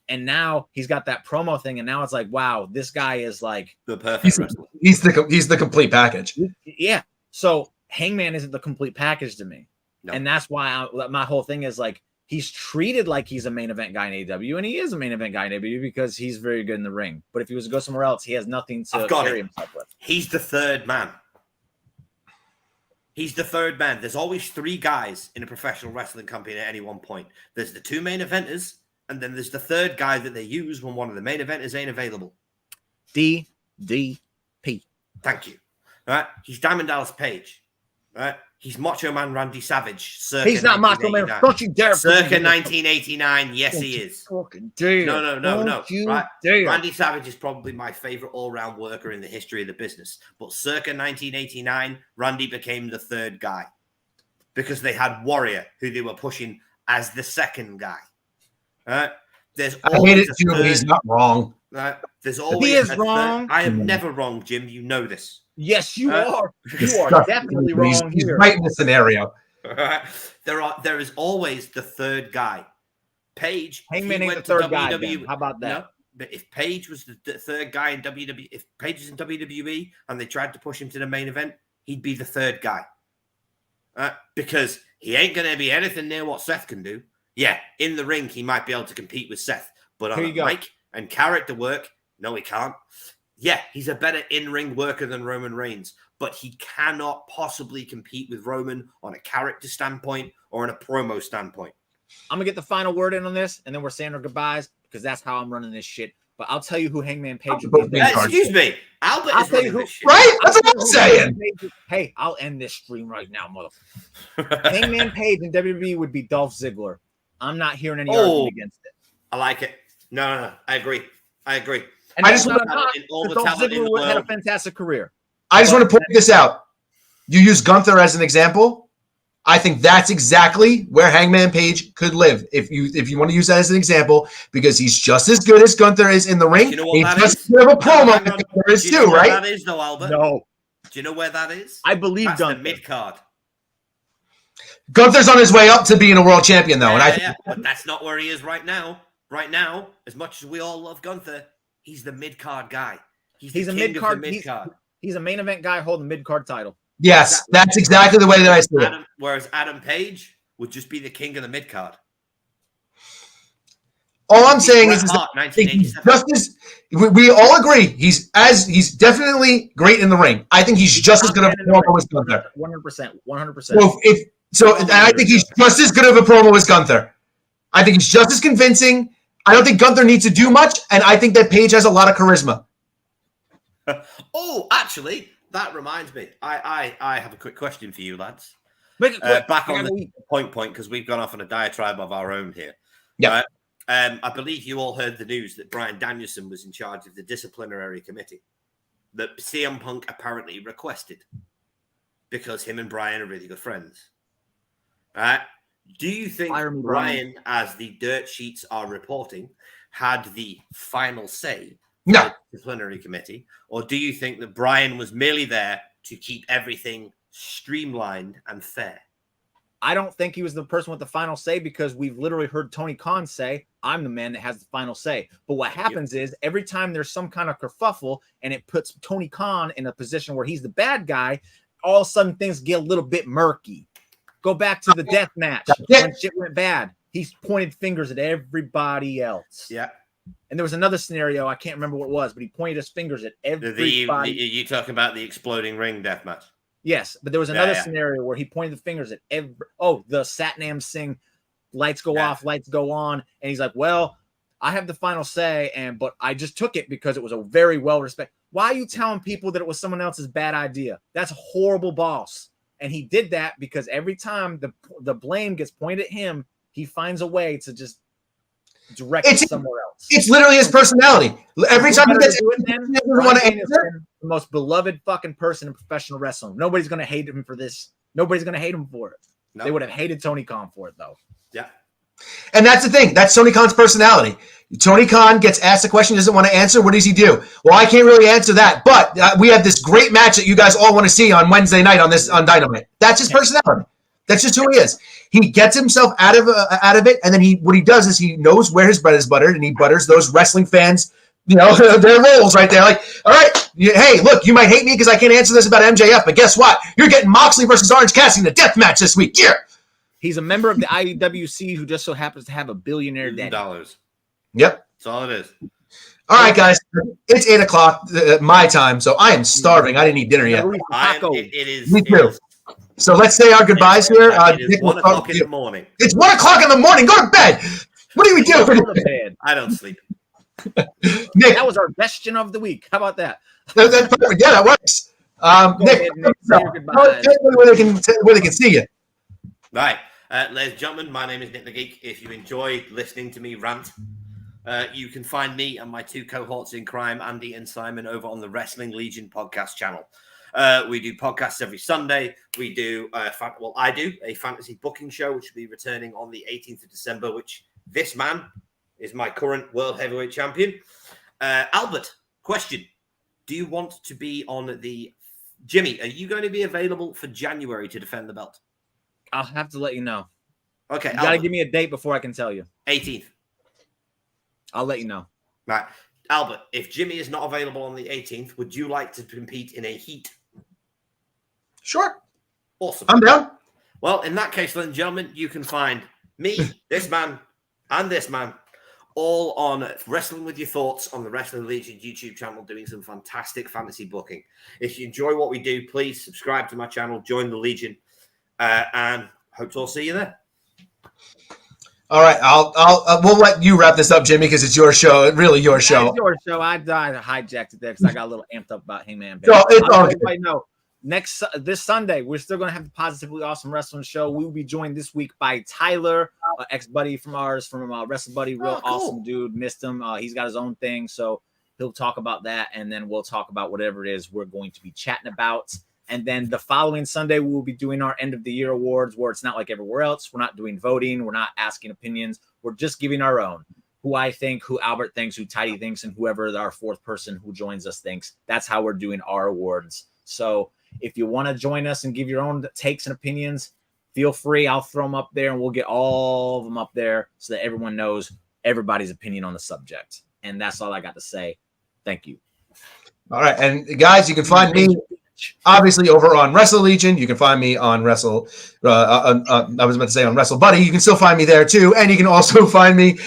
And now he's got that promo thing, and now it's like, wow, this guy is like the perfect wrestler. He's the complete package. Yeah. So Hangman isn't the complete package to me, No. and that's why my whole thing is like he's treated like he's a main event guy in AEW, and he is a main event guy in AEW because he's very good in the ring. But if he was to go somewhere else, he has nothing to carry himself with. He's the third man. He's the third man. There's always three guys in a professional wrestling company at any one point. There's the two main eventers. And then there's the third guy that they use when one of the main eventers ain't available. DDP. Thank you. All right. He's Diamond Dallas Page. All right. He's Macho Man Randy Savage. He's not Macho Man. Don't you dare. Circa 1989. Yes, he is. Fucking dare. No. Right? Dare. Randy Savage is probably my favorite all-round worker in the history of the business. But circa 1989, Randy became the third guy because they had Warrior, who they were pushing as the second guy. There's I hate it too. He's not wrong. There's always he is wrong. I am never wrong, Jim. You know this. Yes, you are. You are definitely wrong He's here. right in the scenario. There is always the third guy. Page. Hangman ain't the third guy. Then. How about that? No, but if Page was the third guy in WWE, if Page is in WWE and they tried to push him to the main event, he'd be the third guy. Because he ain't going to be anything near what Seth can do. Yeah, in the ring, he might be able to compete with Seth. But on a mic and character work, no, he can't. Yeah, he's a better in-ring worker than Roman Reigns, but he cannot possibly compete with Roman on a character standpoint or on a promo standpoint. I'm going to get the final word in on this, and then we're saying our goodbyes, because that's how I'm running this shit. But I'll tell you who Hangman Page will be. Excuse me. Albert is running this shit. Right? That's what I'm saying. Hey, I'll end this stream right now, motherfucker. Hangman Page in WWE would be Dolph Ziggler. I'm not hearing any argument against it. I like it. No. I agree. And I just want Dolph Ziggler had a fantastic career. I just want to point this out. You use Gunther as an example. I think that's exactly where Hangman Page could live. If you want to use that as an example, because he's just as good as Gunther is in the ring. You know what that just is? as good of a promo as Gunther is too, right? That is though, Albert. No. Do you know where that is? I believe that's Gunther. The mid card. Gunther's on his way up to being a world champion, though, But that's not where he is right now. Right now, as much as we all love Gunther, he's the mid card guy. He's a mid card. He's a main event guy holding the mid card title. Yes, that's exactly the way that I see it. Whereas Adam Page would just be the king of the mid card. All I'm saying is he's just as we all agree. He's definitely great in the ring. I think he's just as good of a promo as Gunther. 100%. And I think he's just as good of a promo as Gunther. I think he's just as convincing. I don't think Gunther needs to do much, and I think that Page has a lot of charisma. Oh, actually, that reminds me. I have a quick question for you, lads. Back on the point, because we've gone off on a diatribe of our own here. Yeah. I believe you all heard the news that Bryan Danielson was in charge of the disciplinary committee that CM Punk apparently requested because him and Bryan are really good friends. Do you think Bryan, as the dirt sheets are reporting, had the final say in the disciplinary committee? Or do you think that Bryan was merely there to keep everything streamlined and fair? I don't think he was the person with the final say, because we've literally heard Tony Khan say, I'm the man that has the final say. But what happens is every time there's some kind of kerfuffle and it puts Tony Khan in a position where he's the bad guy, all of a sudden things get a little bit murky. Go back to the death match when shit went bad. He's pointed fingers at everybody else. Yeah. And there was another scenario, I can't remember what it was, but he pointed his fingers at everybody. You talking about the exploding ring death match? Yes, but there was another scenario where he pointed the fingers at the Satnam Singh, lights go off, lights go on, and he's like, well, I have the final say, but I just took it because it was a very well-respected. Why are you telling people that it was someone else's bad idea? That's a horrible boss. And he did that because every time the blame gets pointed at him, he finds a way to just direct it somewhere else. It's literally his personality. Every time he gets it, he doesn't want to answer. The most beloved fucking person in professional wrestling. Nobody's going to hate him for this. Nobody's going to hate him for it. No. They would have hated Tony Khan for it, though. Yeah. And that's the thing. That's Tony Khan's personality. Tony Khan gets asked a question, doesn't want to answer. What does he do? Well, I can't really answer that, but we have this great match that you guys all want to see on Wednesday night on Dynamite. That's his personality. That's just who he is. He gets himself out of it, and then what he does is he knows where his bread is buttered, and he butters those wrestling fans, their roles right there. Like, all right, hey, look, you might hate me because I can't answer this about MJF, but guess what? You're getting Moxley versus Orange Cassidy in the death match this week. Yeah. He's a member of the IWC who just so happens to have a billionaire daddy. $1 Yep. That's all it is. All right, guys. It's 8 o'clock my time, so I am starving. I didn't eat dinner yet. It is. Me too. So let's say our goodbyes here. It is 1 o'clock in the morning. It's 1 o'clock in the morning. Go to bed. What do we do? I don't sleep. Nick, that was our question of the week. How about that? That's perfect. Yeah, that works. Nick, where they can see you. Right. Ladies and gentlemen, my name is Nick the Geek. If you enjoy listening to me rant, you can find me and my two cohorts in crime, Andy and Simon, over on the Wrestling Legion podcast channel. We do podcasts every Sunday. We do, I do a fantasy booking show, which will be returning on the 18th of December, which this man is my current world heavyweight champion. Albert, question. Do you want to be on Jimmy, are you going to be available for January to defend the belt? I'll have to let you know. Okay. You got to give me a date before I can tell you. 18th. I'll let you know. Right. Albert, if Jimmy is not available on the 18th, would you like to compete in a heat? Sure. Awesome. I'm down. Well, in that case, ladies and gentlemen, you can find me, this man, and this man all on Wrestling With Your Thoughts on the Wrestling Legion YouTube channel, doing some fantastic fantasy booking. If you enjoy what we do, please subscribe to my channel, join the Legion, and hope to all see you there. All right, we'll let you wrap this up, Jimmy, because it's your show. Really, your show. It's your show. I hijacked it there because I got a little amped up about Hangman. So it's all good. No, this Sunday we're still gonna have the Positively Awesome Wrestling Show. We will be joined this week by Tyler, ex-buddy from ours, from Wrestle Buddy, real awesome dude. Missed him. He's got his own thing, so he'll talk about that, and then we'll talk about whatever it is we're going to be chatting about. And then the following Sunday, we will be doing our end of the year awards, where it's not like everywhere else. We're not doing voting. We're not asking opinions. We're just giving our own. Who I think, who Albert thinks, who Tidy thinks, and whoever our fourth person who joins us thinks. That's how we're doing our awards. So if you want to join us and give your own takes and opinions, feel free. I'll throw them up there, and we'll get all of them up there so that everyone knows everybody's opinion on the subject. And that's all I got to say. Thank you. All right. And guys, you can find me obviously over on Wrestle Legion. You can find me on Wrestle. I was about to say on Wrestle Buddy. You can still find me there too, and you can also find me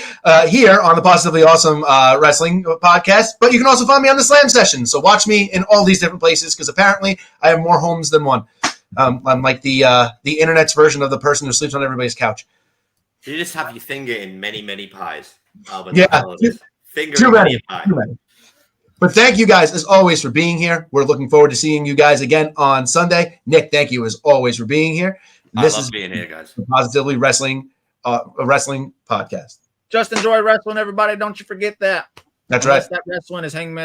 here on the Positively Awesome Wrestling podcast. But you can also find me on the Slam Session. So watch me in all these different places because apparently I have more homes than one. I'm like the internet's version of the person who sleeps on everybody's couch. You just have your finger in many, many pies, Albert. Yeah, finger too in many. many pies. Too many. But thank you guys, as always, for being here. We're looking forward to seeing you guys again on Sunday. Nick, thank you, as always, for being here. This is being here, guys. Positively Wrestling, a wrestling podcast. Just enjoy wrestling, everybody. Don't you forget that. That's right. That wrestling is Hangman.